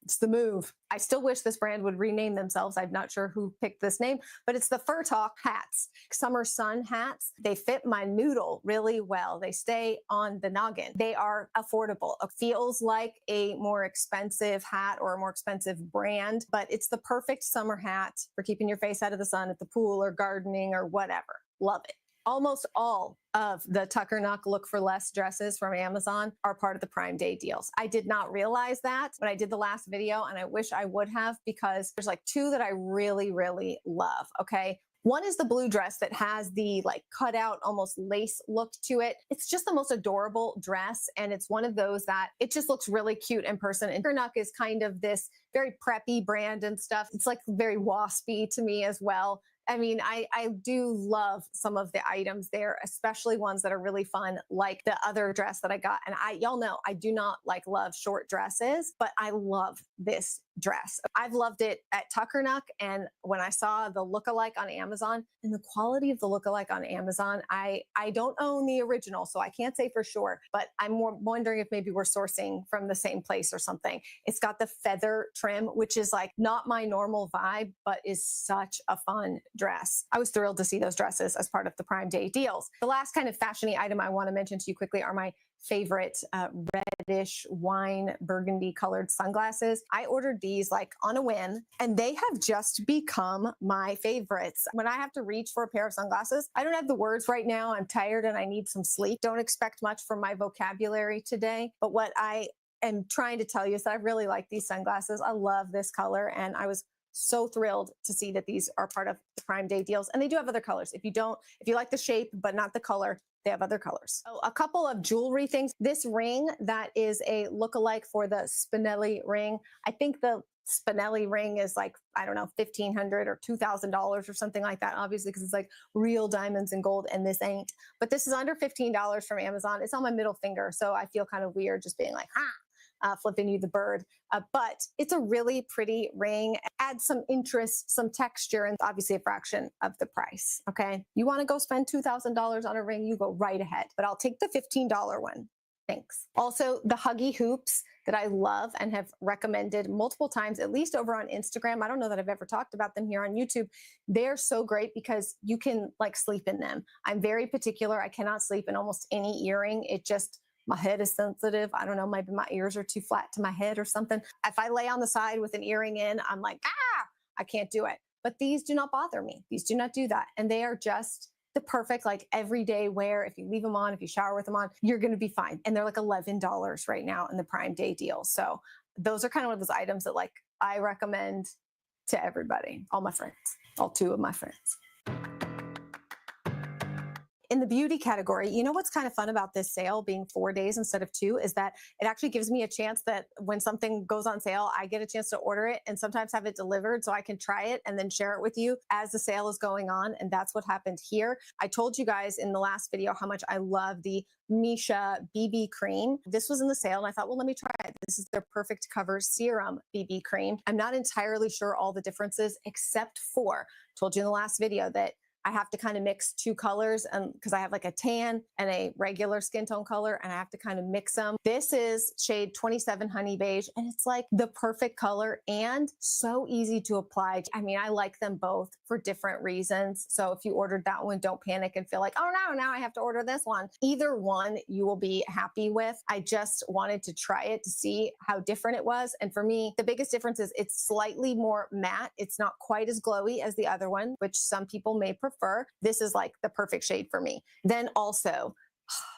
It's the move. I still wish this brand would rename themselves. I'm not sure who picked this name, but it's the Fur Talk hats, summer sun hats. They fit my noodle really well. They stay on the noggin. They are affordable. It feels like a more expensive hat or a more expensive brand, but it's the perfect summer hat for keeping your face out of the sun at the pool or gardening or whatever. Love it. Almost all of the Tucker Knock Look for Less dresses from Amazon are part of the Prime Day deals. I did not realize that when I did the last video, and I wish I would have, because there's like two that I really, really love, okay? One is the blue dress that has the like cutout, almost lace look to it. It's just the most adorable dress. And it's one of those that it just looks really cute in person. And Tucker Knock is kind of this very preppy brand and stuff. It's like very waspy to me as well. I mean, I do love some of the items there, especially ones that are really fun, like the other dress that I got. And y'all know, I do not love short dresses, but I love this dress. I've loved it at Tucker Knock. And when I saw the lookalike on Amazon and the quality of the lookalike on Amazon, I don't own the original, so I can't say for sure, but I'm more wondering if maybe we're sourcing from the same place or something. It's got the feather trim, which is like not my normal vibe, but is such a fun dress. I was thrilled to see those dresses as part of the Prime Day deals. The last kind of fashiony item I want to mention to you quickly are my favorite reddish wine burgundy colored sunglasses. I ordered these like on a whim, and they have just become my favorites. When I have to reach for a pair of sunglasses, I don't have the words right now. I'm tired and I need some sleep. Don't expect much from my vocabulary today, but what I am trying to tell you is that I really like these sunglasses. I love this color, and I was so thrilled to see that these are part of the Prime Day deals. And they do have other colors. If you like the shape but not the color, they have other colors. So a couple of jewelry things. This ring that is a lookalike for the Spinelli ring. I think the Spinelli ring is like, I don't know, $1,500 or $2,000 or something like that, obviously, because it's like real diamonds and gold, and this ain't. But this is under $15 from Amazon. It's on my middle finger, so I feel kind of weird just being like, flipping you the bird. But it's a really pretty ring. Adds some interest, some texture, and obviously a fraction of the price, okay? You want to go spend $2,000 on a ring, you go right ahead. But I'll take the $15 one. Thanks. Also, the Huggy Hoops that I love and have recommended multiple times, at least over on Instagram. I don't know that I've ever talked about them here on YouTube. They're so great because you can like sleep in them. I'm very particular. I cannot sleep in almost any earring. My head is sensitive. I don't know, maybe my ears are too flat to my head or something. If I lay on the side with an earring in, I'm like, I can't do it. But these do not bother me. These do not do that. And they are just the perfect like everyday wear. If you leave them on, if you shower with them on, you're going to be fine. And they're like $11 right now in the Prime Day deal. So those are kind of one of those items that like I recommend to everybody, all my friends, all two of my friends. In the beauty category, you know what's kind of fun about this sale being 4 days instead of 2 is that it actually gives me a chance that when something goes on sale, I get a chance to order it and sometimes have it delivered so I can try it and then share it with you as the sale is going on. And that's what happened here. I told you guys in the last video how much I love the Misha BB cream. This was in the sale and I thought, well, let me try it. This is their Perfect Cover Serum BB cream. I'm not entirely sure all the differences except for, told you in the last video that I have to kind of mix two colors, and because I have like a tan and a regular skin tone color, and I have to kind of mix them. This is shade 27 Honey Beige, and it's like the perfect color and so easy to apply. I mean, I like them both for different reasons. So if you ordered that one, don't panic and feel like, oh no, now I have to order this one. Either one you will be happy with. I just wanted to try it to see how different it was. And for me, the biggest difference is it's slightly more matte. It's not quite as glowy as the other one, which some people may prefer. This is like the perfect shade for me. Then also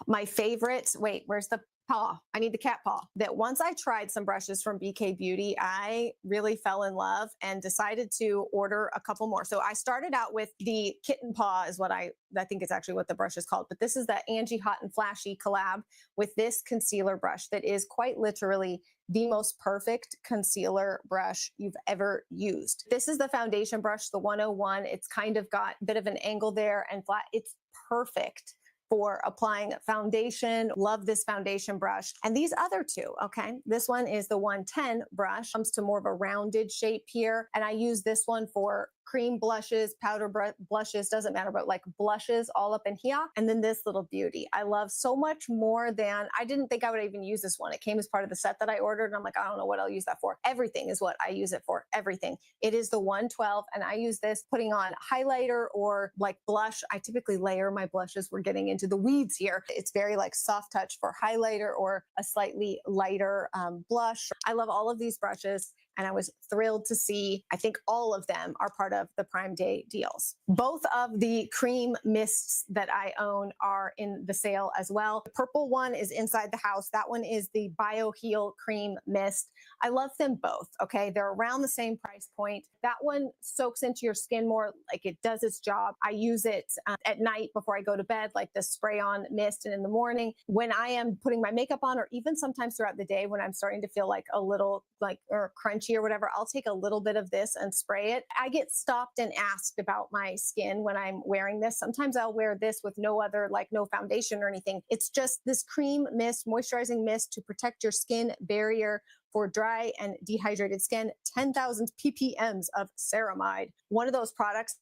my favorite, wait, where's the paw? I need the cat paw. That once I tried some brushes from BK Beauty, I really fell in love and decided to order a couple more. So I started out with the kitten paw is what I think it's actually what the brush is called, but this is the Angie Hot and Flashy collab with this concealer brush that is quite literally the most perfect concealer brush you've ever used. This is the foundation brush, the 101. It's kind of got a bit of an angle there and flat. It's perfect for applying foundation. Love this foundation brush. And these other two, okay? This one is the 110 brush. Comes to more of a rounded shape here. And I use this one for cream blushes, powder blushes, doesn't matter, but like blushes all up in here. And then this little beauty, I love so much more than, I didn't think I would even use this one. It came as part of the set that I ordered. And I'm like, I don't know what I'll use that for. Everything is what I use it for, everything. It is the 112. And I use this putting on highlighter or like blush. I typically layer my blushes. We're getting into the weeds here. It's very like soft touch for highlighter or a slightly lighter blush. I love all of these brushes. And I was thrilled to see, I think all of them are part of the Prime Day deals. Both of the cream mists that I own are in the sale as well. The purple one is inside the house. That one is the BioHeal Cream Mist. I love them both, okay? They're around the same price point. That one soaks into your skin more, like it does its job. I use it at night before I go to bed, like the spray-on mist, and in the morning when I am putting my makeup on, or even sometimes throughout the day when I'm starting to feel like a little like or crunchy or whatever, I'll take a little bit of this and spray it. I get stopped and asked about my skin when I'm wearing this. Sometimes I'll wear this with no other, like no foundation or anything. It's just this cream mist, moisturizing mist to protect your skin barrier for dry and dehydrated skin. 10,000 ppms of ceramide. One of those products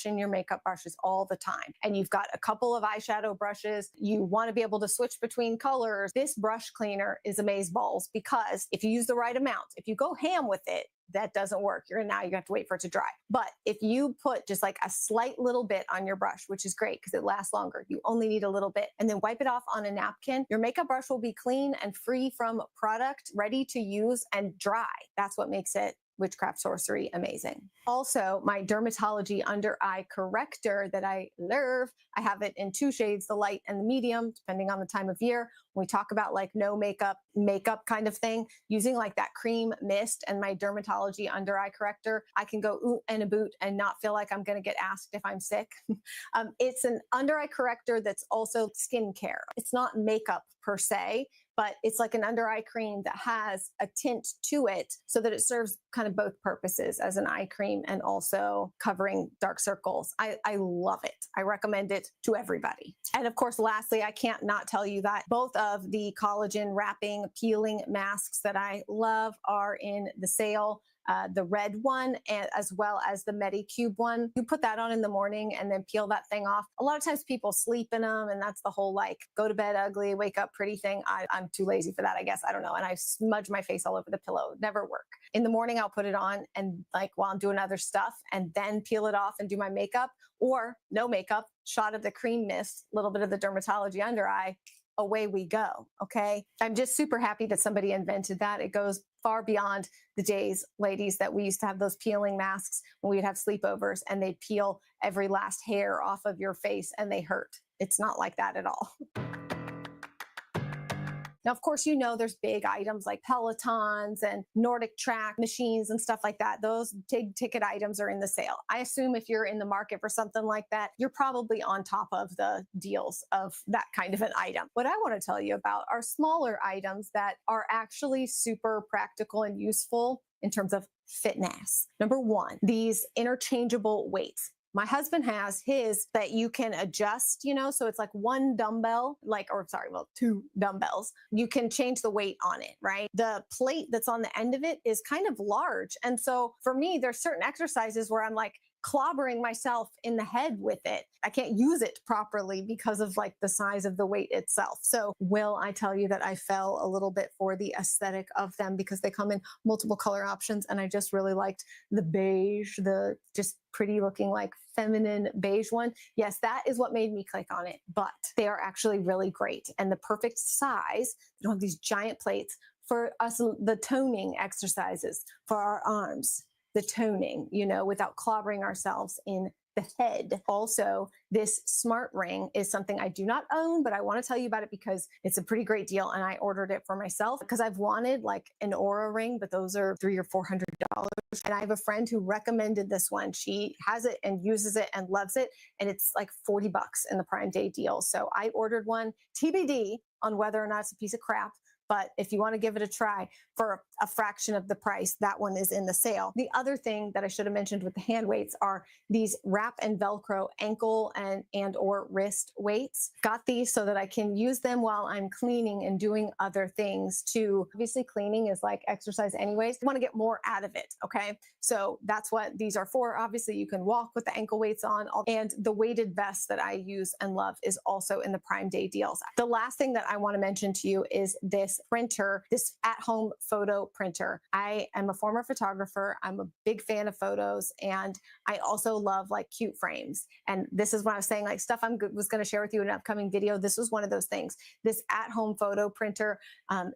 in your makeup brushes all the time, and you've got a couple of eyeshadow brushes, you want to be able to switch between colors. This brush cleaner is amazeballs, because if you use the right amount, if you go ham with it, that doesn't work. You have to wait for it to dry. But if you put just like a slight little bit on your brush, which is great because it lasts longer, you only need a little bit, and then wipe it off on a napkin, your makeup brush will be clean and free from product, ready to use and dry. That's what makes it witchcraft sorcery amazing. Also, my Dermatology under eye corrector that I love, I have it in 2 shades, the light and the medium, depending on the time of year. When we talk about like no makeup kind of thing, using like that cream mist and my Dermatology under eye corrector, I can go ooh and a boot and not feel like I'm going to get asked if I'm sick. It's an under eye corrector that's also skincare. It's not makeup per se, but it's like an under eye cream that has a tint to it so that it serves kind of both purposes as an eye cream and also covering dark circles. I love it. I recommend it to everybody. And of course, lastly, I can't not tell you that both of the collagen wrapping peeling masks that I love are in the sale. The red one, and as well as the Medicube one. You put that on in the morning and then peel that thing off. A lot of times people sleep in them, and that's the whole like go to bed ugly, wake up pretty thing. I'm too lazy for that, I guess. I don't know. And I smudge my face all over the pillow. Never work. In the morning, I'll put it on and like while I'm doing other stuff, and then peel it off and do my makeup, or no makeup, shot of the cream mist, little bit of the Dermatology under eye. Away we go. Okay. I'm just super happy that somebody invented that. It goes far beyond the days, ladies, that we used to have those peeling masks when we'd have sleepovers and they'd peel every last hair off of your face and they hurt. It's not like that at all. Now, of course, you know, there's big items like Pelotons and Nordic track machines and stuff like that. Those big ticket items are in the sale. I assume if you're in the market for something like that, you're probably on top of the deals of that kind of an item. What I want to tell you about are smaller items that are actually super practical and useful in terms of fitness. Number one, these interchangeable weights. My husband has his that you can adjust, you know, so it's like 1 dumbbell, or 2 dumbbells. You can change the weight on it, right? The plate that's on the end of it is kind of large. And so for me, there's certain exercises where I'm like clobbering myself in the head with it. I can't use it properly because of like the size of the weight itself. So will I tell you that I fell a little bit for the aesthetic of them because they come in multiple color options, and I just really liked the beige, the just pretty looking like feminine beige one. Yes, that is what made me click on it, but they are actually really great and the perfect size. They don't have these giant plates for us, the toning exercises for our arms, the toning, you know, without clobbering ourselves in the head. Also, this smart ring is something I do not own, but I want to tell you about it because it's a pretty great deal. And I ordered it for myself because I've wanted like an Aura ring, but those are $300 or $400. And I have a friend who recommended this one. She has it and uses it and loves it. And it's like $40 in the Prime Day deal. So I ordered one, TBD on whether or not it's a piece of crap. But if you want to give it a try for a fraction of the price, that one is in the sale. The other thing that I should have mentioned with the hand weights are these wrap and Velcro ankle and or wrist weights. Got these so that I can use them while I'm cleaning and doing other things too. Obviously, cleaning is like exercise anyways. I want to get more out of it, okay? So that's what these are for. Obviously, you can walk with the ankle weights on. And the weighted vest that I use and love is also in the Prime Day deals. The last thing that I want to mention to you is this printer, this at-home photo printer. I am a former photographer. I'm a big fan of photos, and I also love like cute frames. And this is what I was saying, like stuff was going to share with you in an upcoming video. This was one of those things. This at-home photo printer,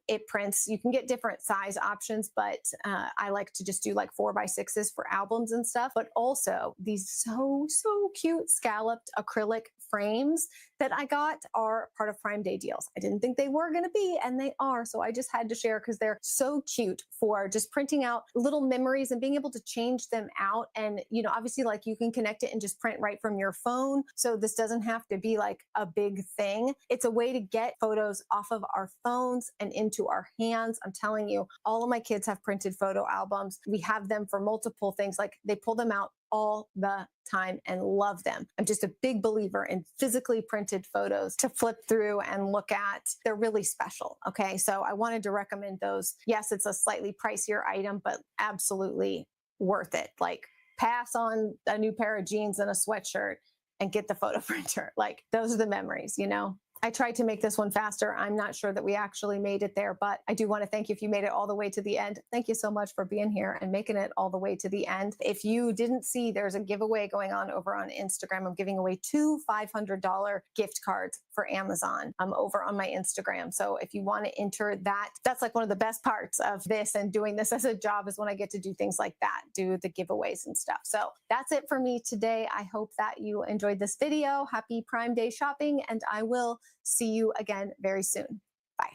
it prints. You can get different size options, but I like to just do like 4x6s for albums and stuff. But also these so cute scalloped acrylic frames that I got are part of Prime Day deals. I didn't think they were going to be, and they are. So I just had to share because they're so cute for just printing out little memories and being able to change them out. And, you know, obviously like you can connect it and just print right from your phone. So this doesn't have to be like a big thing. It's a way to get photos off of our phones and into our hands. I'm telling you, all of my kids have printed photo albums. We have them for multiple things. Like they pull them out all the time and love them. I'm just a big believer in physically printed photos to flip through and look at. They're really special. Okay. So I wanted to recommend those. Yes, it's a slightly pricier item, but absolutely worth it. Like pass on a new pair of jeans and a sweatshirt and get the photo printer. Like those are the memories, you know? I tried to make this one faster. I'm not sure that we actually made it there, but I do want to thank you if you made it all the way to the end. Thank you so much for being here and making it all the way to the end. If you didn't see, there's a giveaway going on over on Instagram. I'm giving away 2 $500 gift cards for Amazon over on my Instagram. So if you want to enter that, that's like one of the best parts of this and doing this as a job is when I get to do things like that, do the giveaways and stuff. So that's it for me today. I hope that you enjoyed this video. Happy Prime Day shopping, and I will see you again very soon. Bye.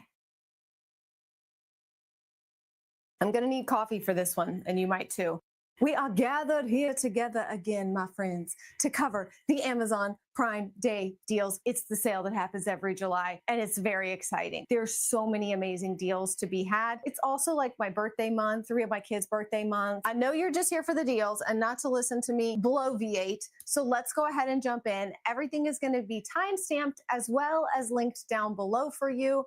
I'm going to need coffee for this one, and you might too. We are gathered here together again, my friends, to cover the Amazon Prime Day deals. It's the sale that happens every July, and it's very exciting. There's so many amazing deals to be had. It's also like my birthday month, 3 of my kids' birthday months. I know you're just here for the deals and not to listen to me bloviate. So let's go ahead and jump in. Everything is going to be time-stamped as well as linked down below for you.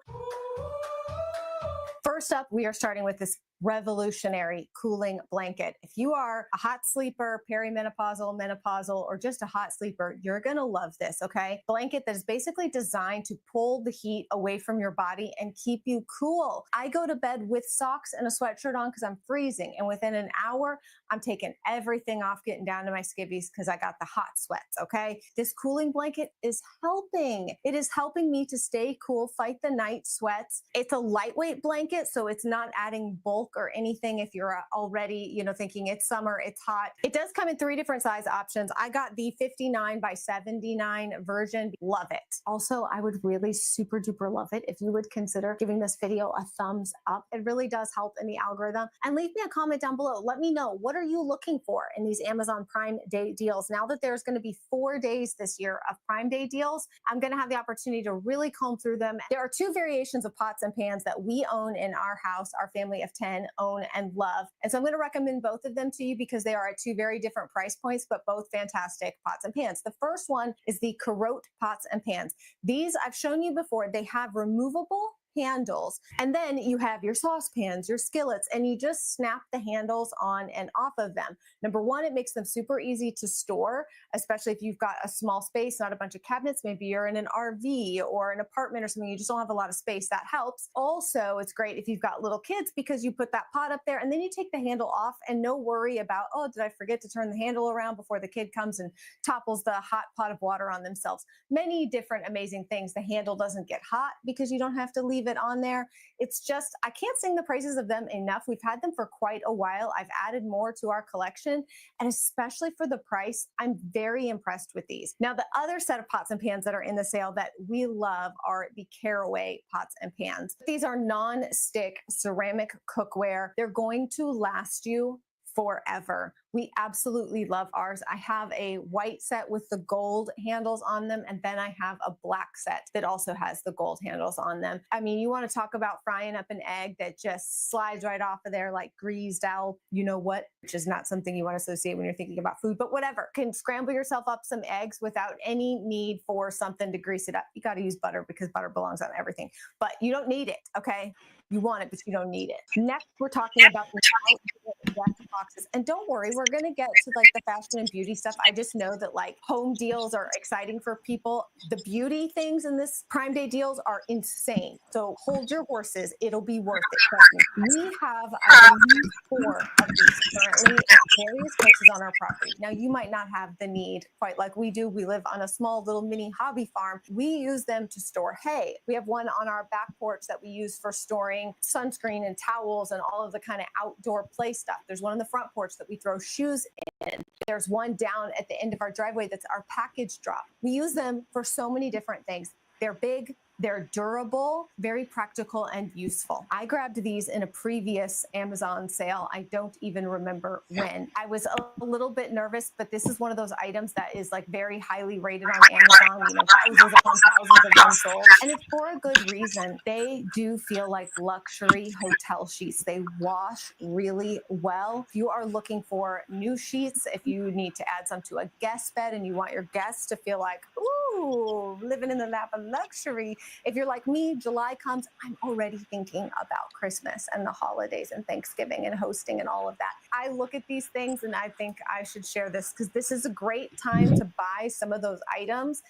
First up, we are starting with this revolutionary cooling blanket. If you are a hot sleeper, perimenopausal, menopausal, or just a hot sleeper, you're going to love this, okay? Blanket that is basically designed to pull the heat away from your body and keep you cool. I go to bed with socks and a sweatshirt on because I'm freezing. And within an hour, I'm taking everything off, getting down to my skivvies because I got the hot sweats, okay? This cooling blanket is helping. It is helping me to stay cool, fight the night sweats. It's a lightweight blanket, so it's not adding bulk or anything if you're already, you know, thinking it's summer, it's hot. It does come in 3 different size options. I got the 59 by 79 version. Love it. Also, I would really super duper love it if you would consider giving this video a thumbs up. It really does help in the algorithm. And leave me a comment down below. Let me know, what are you looking for in these Amazon Prime Day deals? Now that there's going to be 4 days this year of Prime Day deals, I'm going to have the opportunity to really comb through them. There are 2 variations of pots and pans that we own in our house, our family of 10 own and love. And so I'm going to recommend both of them to you because they are at 2 very different price points, but both fantastic pots and pans. The first one is the Carotte pots and pans. These I've shown you before. They have removable handles, and then you have your saucepans, your skillets, and you just snap the handles on and off of them. Number one, it makes them super easy to store, especially if you've got a small space, not a bunch of cabinets. Maybe you're in an RV or an apartment or something, you just don't have a lot of space. That helps. Also, it's great if you've got little kids because you put that pot up there and then you take the handle off and no worry about, oh, did I forget to turn the handle around before the kid comes and topples the hot pot of water on themselves. Many different amazing things. The handle doesn't get hot because you don't have to leave leave it on there. It's just, I can't sing the praises of them enough. We've had them for quite a while. I've added more to our collection, and especially for the price, I'm very impressed with these. Now, the other set of pots and pans that are in the sale that we love are the Caraway pots and pans. These are non-stick ceramic cookware. They're going to last you forever. We absolutely love ours. I have a white set with the gold handles on them, and then I have a black set that also has the gold handles on them. I mean, you want to talk about frying up an egg that just slides right off of there like greased out, you know what, which is not something you want to associate when you're thinking about food, but whatever. Can scramble yourself up some eggs without any need for something to grease it up. You got to use butter because butter belongs on everything, but you don't need it, okay? You want it, but you don't need it. Next, we're talking about the boxes. And don't worry, we're going to get to like the fashion and beauty stuff. I just know that like home deals are exciting for people. The beauty things in this Prime Day deals are insane. So hold your horses. It'll be worth it. Trust me. We have, I believe, 4 of these currently at various places on our property. Now, you might not have the need quite like we do. We live on a small little mini hobby farm. We use them to store hay. We have one on our back porch that we use for storing sunscreen and towels and all of the kind of outdoor play stuff. There's one on the front porch that we throw shoes in. There's one down at the end of our driveway that's our package drop. We use them for so many different things. They're big, they're durable, very practical and useful. I grabbed these in a previous Amazon sale. I don't even remember when. I was a little bit nervous, but this is one of those items that is like very highly rated on Amazon, you know, thousands upon thousands of them sold. And it's for a good reason. They do feel like luxury hotel sheets. They wash really well. If you are looking for new sheets, if you need to add some to a guest bed and you want your guests to feel like, ooh, living in the lap of luxury. If you're like me, July comes, I'm already thinking about Christmas and the holidays and Thanksgiving and hosting and all of that. I look at these things and I think I should share this because this is a great time to buy some of those items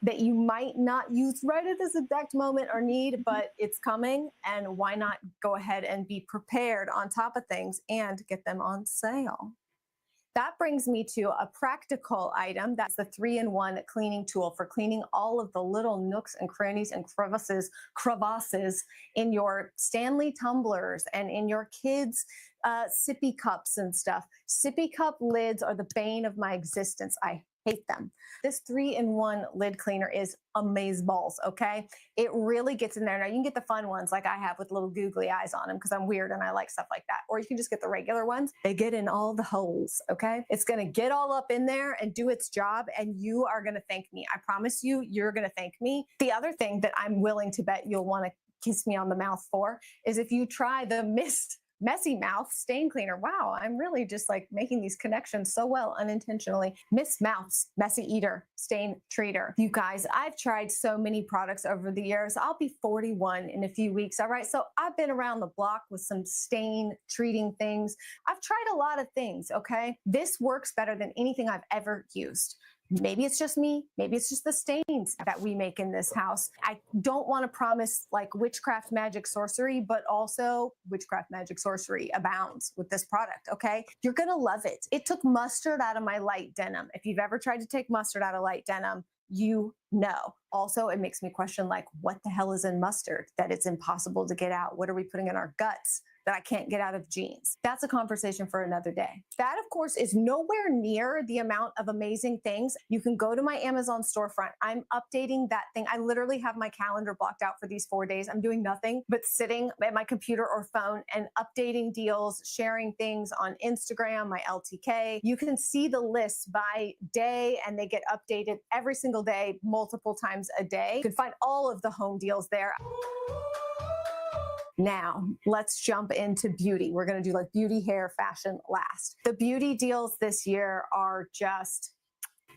that you might not use right at this exact moment or need, but it's coming. And why not go ahead and be prepared on top of things and get them on sale? That brings me to a practical item. That's the 3-in-1 cleaning tool for cleaning all of the little nooks and crannies and crevasses in your Stanley tumblers and in your kids' sippy cups and stuff. Sippy cup lids are the bane of my existence. I hate them. This 3-in-1 lid cleaner is amazeballs, okay? It really gets in there. Now, you can get the fun ones like I have with little googly eyes on them because I'm weird and I like stuff like that. Or you can just get the regular ones. They get in all the holes, okay? It's going to get all up in there and do its job, and you are going to thank me. I promise you, you're going to thank me. The other thing that I'm willing to bet you'll want to kiss me on the mouth for is if you try the Messy Mouth Stain Cleaner. Wow, I'm really just like making these connections so well unintentionally. Miss Mouth's Messy Eater Stain Treater. You guys, I've tried so many products over the years. I'll be 41 in a few weeks, all right? So I've been around the block with some stain treating things. I've tried a lot of things, okay? This works better than anything I've ever used. Maybe it's just me. Maybe it's just the stains that we make in this house. I don't want to promise like witchcraft, magic, sorcery, but also witchcraft, magic, sorcery abounds with this product, okay? You're going to love it. It took mustard out of my light denim. If you've ever tried to take mustard out of light denim, you know. Also, it makes me question like, what the hell is in mustard that it's impossible to get out? What are we putting in our guts that I can't get out of jeans? That's a conversation for another day. That, of course, is nowhere near the amount of amazing things. You can go to my Amazon storefront. I'm updating that thing. I literally have my calendar blocked out for these 4 days. I'm doing nothing but sitting at my computer or phone and updating deals, sharing things on Instagram, my LTK. You can see the lists by day and they get updated every single day, multiple times a day. You can find all of the home deals there. Now, let's jump into beauty. We're going to do like beauty, hair, fashion last. The beauty deals this year are just,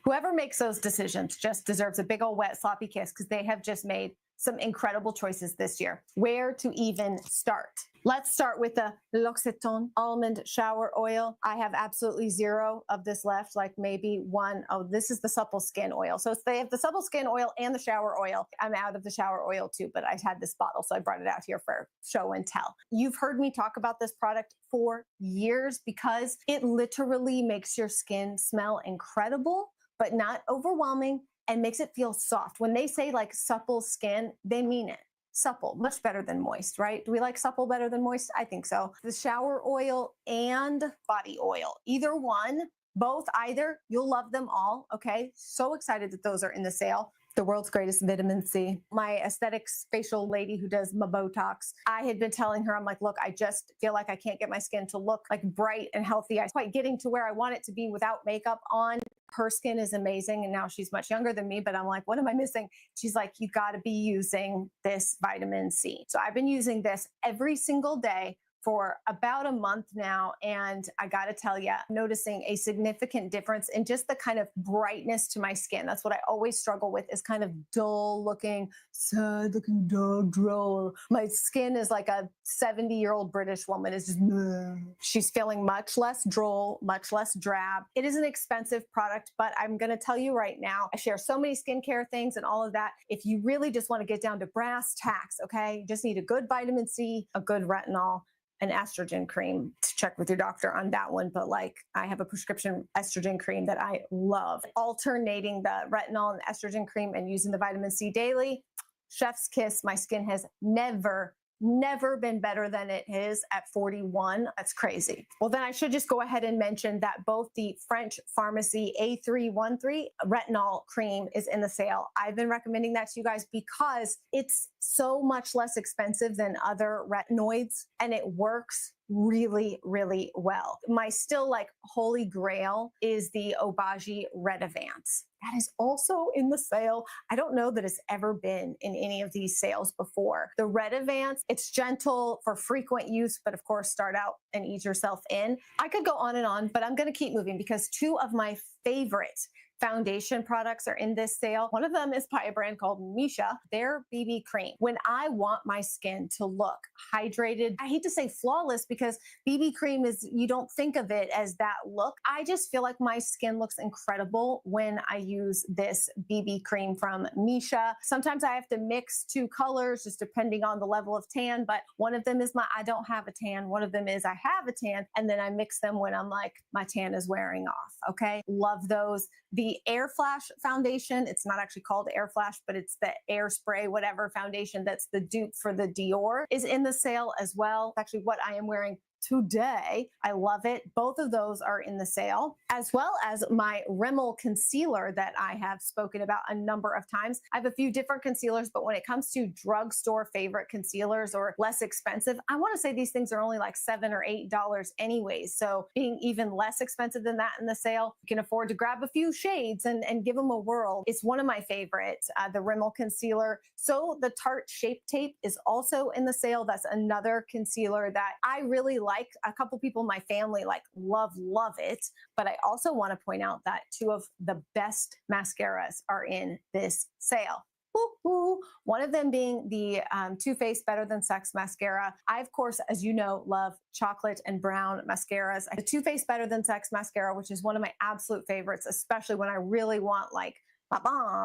whoever makes those decisions just deserves a big old wet sloppy kiss because they have just made some incredible choices this year. Where to even start? Let's start with the L'Occitane Almond Shower Oil. I have absolutely zero of this left, like maybe one. Oh, this is the Supple Skin Oil. So they have the Supple Skin Oil and the shower oil. I'm out of the shower oil too, but I had this bottle, so I brought it out here for show and tell. You've heard me talk about this product for years because it literally makes your skin smell incredible, but not overwhelming, and makes it feel soft. When they say like supple skin, they mean it. supple, much better than moist, right? Do we like supple better than moist? I think so. The shower oil and body oil, either one, both, either, you'll love them all, okay? So excited that those are in the sale. The world's greatest vitamin C. My aesthetics facial lady who does my Botox, I had been telling her, I'm like, look, I just feel like I can't get my skin to look like bright and healthy. I'm quite getting to where I want it to be without makeup on. Her skin is amazing. And now she's much younger than me, but I'm like, what am I missing? She's like, you got to be using this vitamin C. So I've been using this every single day for about a month now. And I got to tell you, noticing a significant difference in just the kind of brightness to my skin. That's what I always struggle with, is kind of dull looking, sad looking, dull, droll. My skin is like a 70-year-old British woman. It's just, she's feeling much less droll, much less drab. It is an expensive product, but I'm going to tell you right now, I share so many skincare things and all of that. If you really just want to get down to brass tacks, okay, you just need a good vitamin C, a good retinol, an estrogen cream. To check with your doctor on that one, but like, I have a prescription estrogen cream that I love. Alternating the retinol and the estrogen cream and using the vitamin C daily, chef's kiss. My skin has never been better than it is at 41. That's crazy. Well, then I should just go ahead and mention that both the French Pharmacy A313 retinol cream is in the sale. I've been recommending that to you guys because it's so much less expensive than other retinoids, and it works really, really well. My still like holy grail is the Obagi Redavance. That is also in the sale. I don't know that it's ever been in any of these sales before. The Redavance, it's gentle for frequent use, but of course, start out and ease yourself in. I could go on and on, but I'm going to keep moving because two of my favorite foundation products are in this sale. One of them is by a brand called Misha, their BB cream. When I want my skin to look hydrated, I hate to say flawless because BB cream is, you don't think of it as that look. I just feel like my skin looks incredible when I use this BB cream from Misha. Sometimes I have to mix two colors just depending on the level of tan, but one of them is I don't have a tan. One of them is I have a tan, and then I mix them when I'm like, my tan is wearing off. Okay. Love those. The Air Flash foundation, it's not actually called Air Flash, but it's the air spray, whatever foundation that's the dupe for the Dior, is in the sale as well. Actually, what I am wearing today. I love it. Both of those are in the sale, as well as my Rimmel concealer that I have spoken about a number of times. I have a few different concealers, but when it comes to drugstore favorite concealers or less expensive, I want to say these things are only like $7 or $8 anyways. So being even less expensive than that in the sale, you can afford to grab a few shades and give them a whirl. It's one of my favorites, the Rimmel concealer. So the Tarte Shape Tape is also in the sale. That's another concealer that I really like. A couple people in my family like love it, but I also want to point out that two of the best mascaras are in this sale. Woo-hoo. One of them being the Too Faced Better Than Sex mascara. I, of course, as you know, love chocolate and brown mascaras. The Too Faced Better Than Sex mascara, which is one of my absolute favorites, especially when I really want like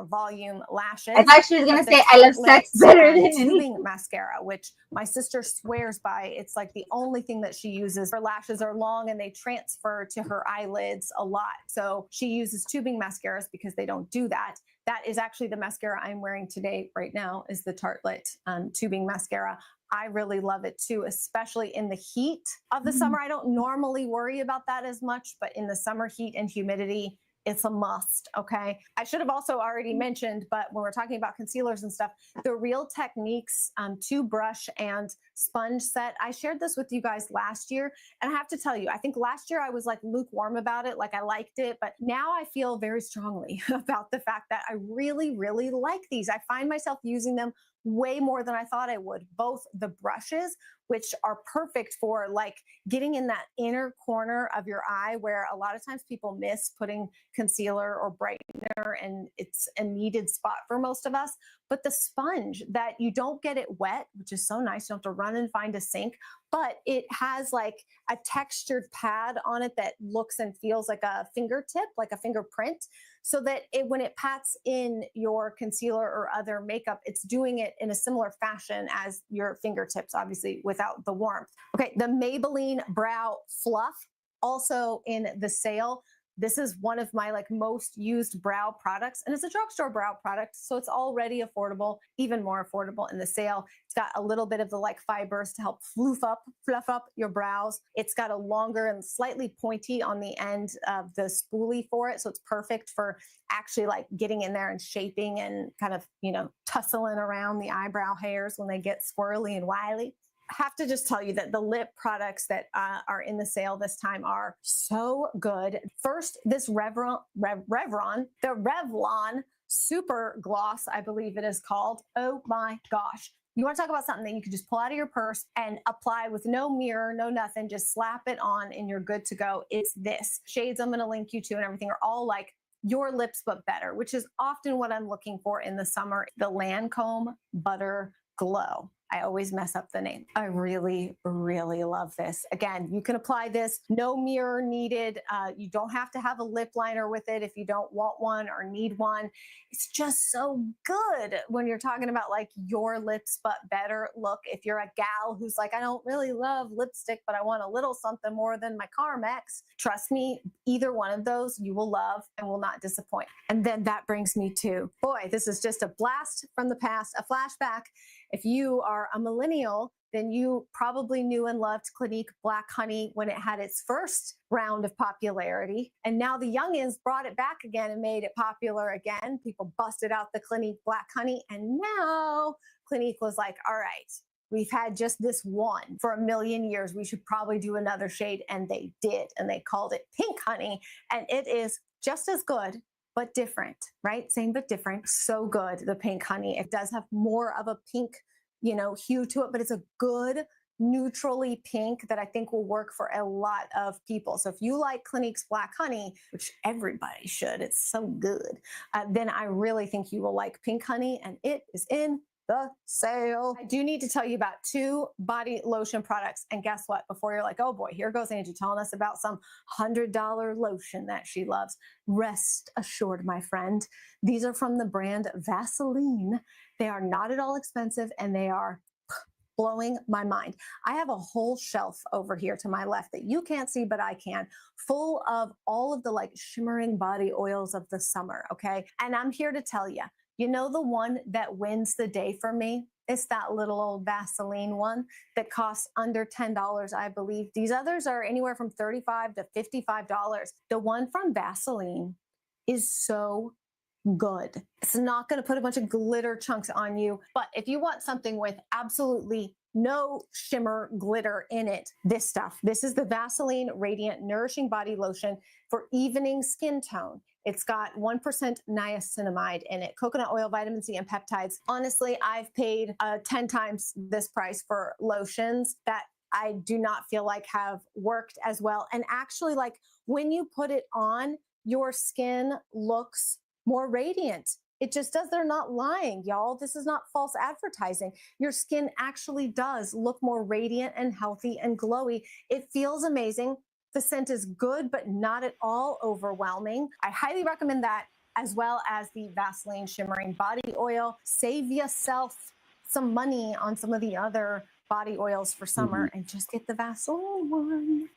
volume lashes. I thought she was gonna say I love sex better than anything. Tubing mascara, which my sister swears by. It's like the only thing that she uses. Her lashes are long and they transfer to her eyelids a lot. So she uses tubing mascaras because they don't do that. That is actually the mascara I'm wearing today right now, is the Tartelette tubing mascara. I really love it too, especially in the heat of the summer. I don't normally worry about that as much, but in the summer heat and humidity, it's a must, okay? I should have also already mentioned, but when we're talking about concealers and stuff, the Real Techniques 2-brush and sponge set, I shared this with you guys last year, and I have to tell you, I think last year I was like lukewarm about it, like I liked it, but now I feel very strongly about the fact that I really, really like these. I find myself using them way more than I thought I would. Both the brushes, which are perfect for like getting in that inner corner of your eye where a lot of times people miss putting concealer or brightener, and it's a needed spot for most of us. But the sponge, that you don't get it wet, which is so nice. You don't have to run and find a sink, but it has like a textured pad on it that looks and feels like a fingertip, like a fingerprint, so that when it pats in your concealer or other makeup, it's doing it in a similar fashion as your fingertips, obviously without the warmth. Okay, the Maybelline Brow Fluff, also in the sale. This is one of my like most used brow products, and it's a drugstore brow product, so it's already affordable, even more affordable in the sale. It's got a little bit of the like fibers to help fluff up your brows. It's got a longer and slightly pointy on the end of the spoolie for it, so it's perfect for actually like getting in there and shaping and kind of, you know, tussling around the eyebrow hairs when they get swirly and wily. I have to just tell you that the lip products that are in the sale this time are so good. First, this the Revlon Super Gloss, I believe it is called. Oh my gosh. You want to talk about something that you can just pull out of your purse and apply with no mirror, no nothing, just slap it on and you're good to go. It's this. Shades I'm going to link you to and everything are all like your lips but better, which is often what I'm looking for in the summer. The Lancome Butter Glow. I always mess up the name. I really, really love this. Again, you can apply this, no mirror needed. You don't have to have a lip liner with it if you don't want one or need one. It's just so good when you're talking about like your lips but better look. If you're a gal who's like, I don't really love lipstick, but I want a little something more than my Carmex, trust me, either one of those you will love and will not disappoint. And then that brings me to, boy, this is just a blast from the past, a flashback. If you are a millennial, then you probably knew and loved Clinique Black Honey when it had its first round of popularity. And now the youngins brought it back again and made it popular again. People busted out the Clinique Black Honey. And now Clinique was like, all right, we've had just this one for a million years. We should probably do another shade. And they did. And they called it Pink Honey. And it is just as good, but different, right? Same but different. So good, the Pink Honey. It does have more of a pink, you know, hue to it, but it's a good neutrally pink that I think will work for a lot of people. So if you like Clinique's Black Honey, which everybody should, it's so good, then I really think you will like Pink Honey, and it is in the sale. I do need to tell you about 2 body lotion products. And guess what? Before you're like, oh boy, here goes Angie telling us about some $100 lotion that she loves. Rest assured, my friend, these are from the brand Vaseline. They are not at all expensive and they are blowing my mind. I have a whole shelf over here to my left that you can't see, but I can, full of all of the like shimmering body oils of the summer. Okay. And I'm here to tell you, you know, the one that wins the day for me? It's that little old Vaseline one that costs under $10, I believe. These others are anywhere from $35 to $55. The one from Vaseline is so good. It's not going to put a bunch of glitter chunks on you, but if you want something with absolutely no shimmer glitter in it, this is the Vaseline Radiant Nourishing Body Lotion for evening skin tone. It's got 1% niacinamide in it, coconut oil, vitamin C, and peptides. Honestly, I've paid 10 times this price for lotions that I do not feel like have worked as well. And actually, like when you put it on, your skin looks more radiant. It just does. They're not lying, y'all. This is not false advertising. Your skin actually does look more radiant and healthy and glowy. It feels amazing. The scent is good, but not at all overwhelming. I highly recommend that, as well as the Vaseline Shimmering Body Oil. Save yourself some money on some of the other body oils for summer and just get the Vaseline one.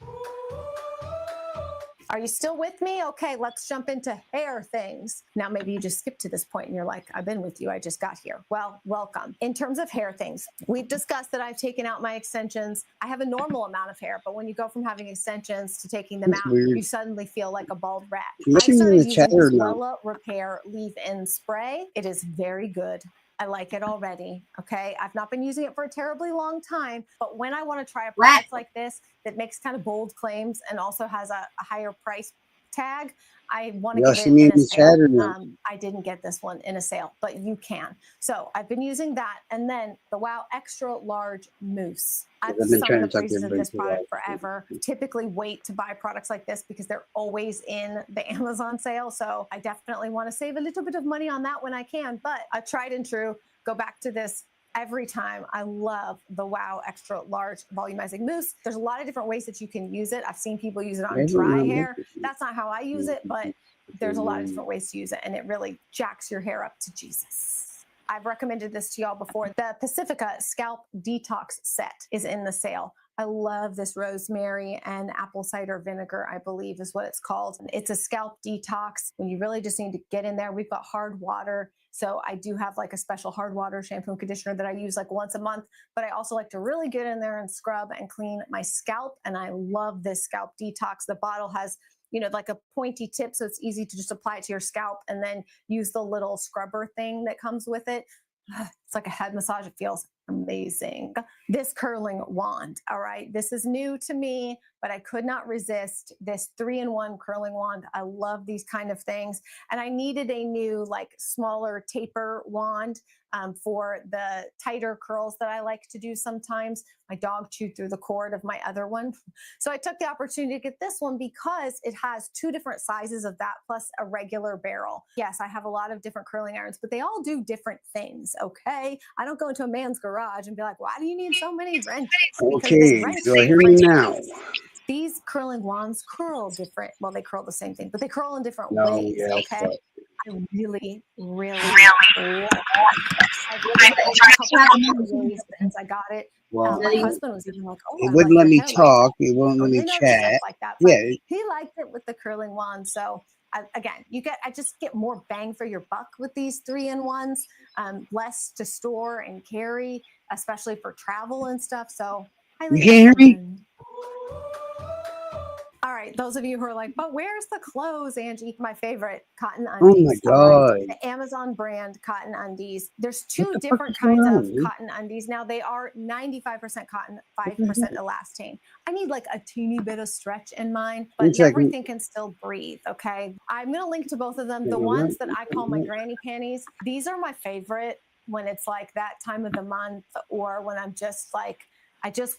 Are you still with me? Okay, let's jump into hair things. Now, maybe you just skipped to this point and you're like, I've been with you, I just got here. Well, welcome. In terms of hair things, we've discussed that I've taken out my extensions. I have a normal amount of hair, but when you go from having extensions to taking them out, you suddenly feel like a bald rat. I started using this Wella Repair Leave-In Spray. It is very good. I like it already, okay? I've not been using it for a terribly long time, but when I want to try a product like this that makes kind of bold claims and also has a higher price tag, I want to get it in a sale. I didn't get this one in a sale, but you can. So I've been using that, and then the Wow Extra Large Mousse. I've sung the praises of this product forever. Typically wait to buy products like this because they're always in the Amazon sale. So I definitely want to save a little bit of money on that when I can, but I tried and true, go back to this every time. I love the Wow Extra Large Volumizing Mousse. There's a lot of different ways that you can use it. I've seen people use it on dry hair. That's not how I use it, but there's a lot of different ways to use it, and it really jacks your hair up to Jesus. I've recommended this to y'all before. The Pacifica Scalp Detox Set is in the sale. I love this rosemary and apple cider vinegar, I believe is what it's called. It's a scalp detox when you really just need to get in there. We've got hard water. So I do have like a special hard water shampoo and conditioner that I use like once a month, but I also like to really get in there and scrub and clean my scalp. And I love this scalp detox. The bottle has, you know, like a pointy tip, so it's easy to just apply it to your scalp and then use the little scrubber thing that comes with it. It's like a head massage. It feels amazing. This curling wand, all right, this is new to me, but I could not resist this 3-in-1 curling wand. I love these kind of things, and I needed a new like smaller taper wand for the tighter curls that I like to do sometimes. My dog chewed through the cord of my other one, so I took the opportunity to get this one because it has 2 different sizes of that plus a regular barrel. Yes, I have a lot of different curling irons, but they all do different things, okay? I don't go into a man's garage and be like, why do you need so many wrenches? Okay, do I hear you now? These curling wands curl different. Well, they curl the same thing, but they curl in different No, ways, yeah, okay? fuck. I really love it. I've tried a couple of ways since I got it. Well, My husband was even like, oh, it I wouldn't like let your me hair like talk. that. It won't let me You know, chat. stuff like that. But Yeah. he liked it with the curling wand. So again, I just get more bang for your buck with these 3-in-1s, less to store and carry, especially for travel and stuff. So You can't hear me? all right, those of you who are like, but where's the clothes, Angie? My favorite, cotton Oh undies. my all right? God. The Amazon brand cotton undies. There's 2 the fuck different is going kinds on, of dude? cotton undies. Now they are 95% cotton, 5% elastane. I need like a teeny bit of stretch in mine, but everything can still breathe, okay? I'm gonna link to both of them. The ones that I call my granny panties, these are my favorite when it's like that time of the month or when I'm just like, I just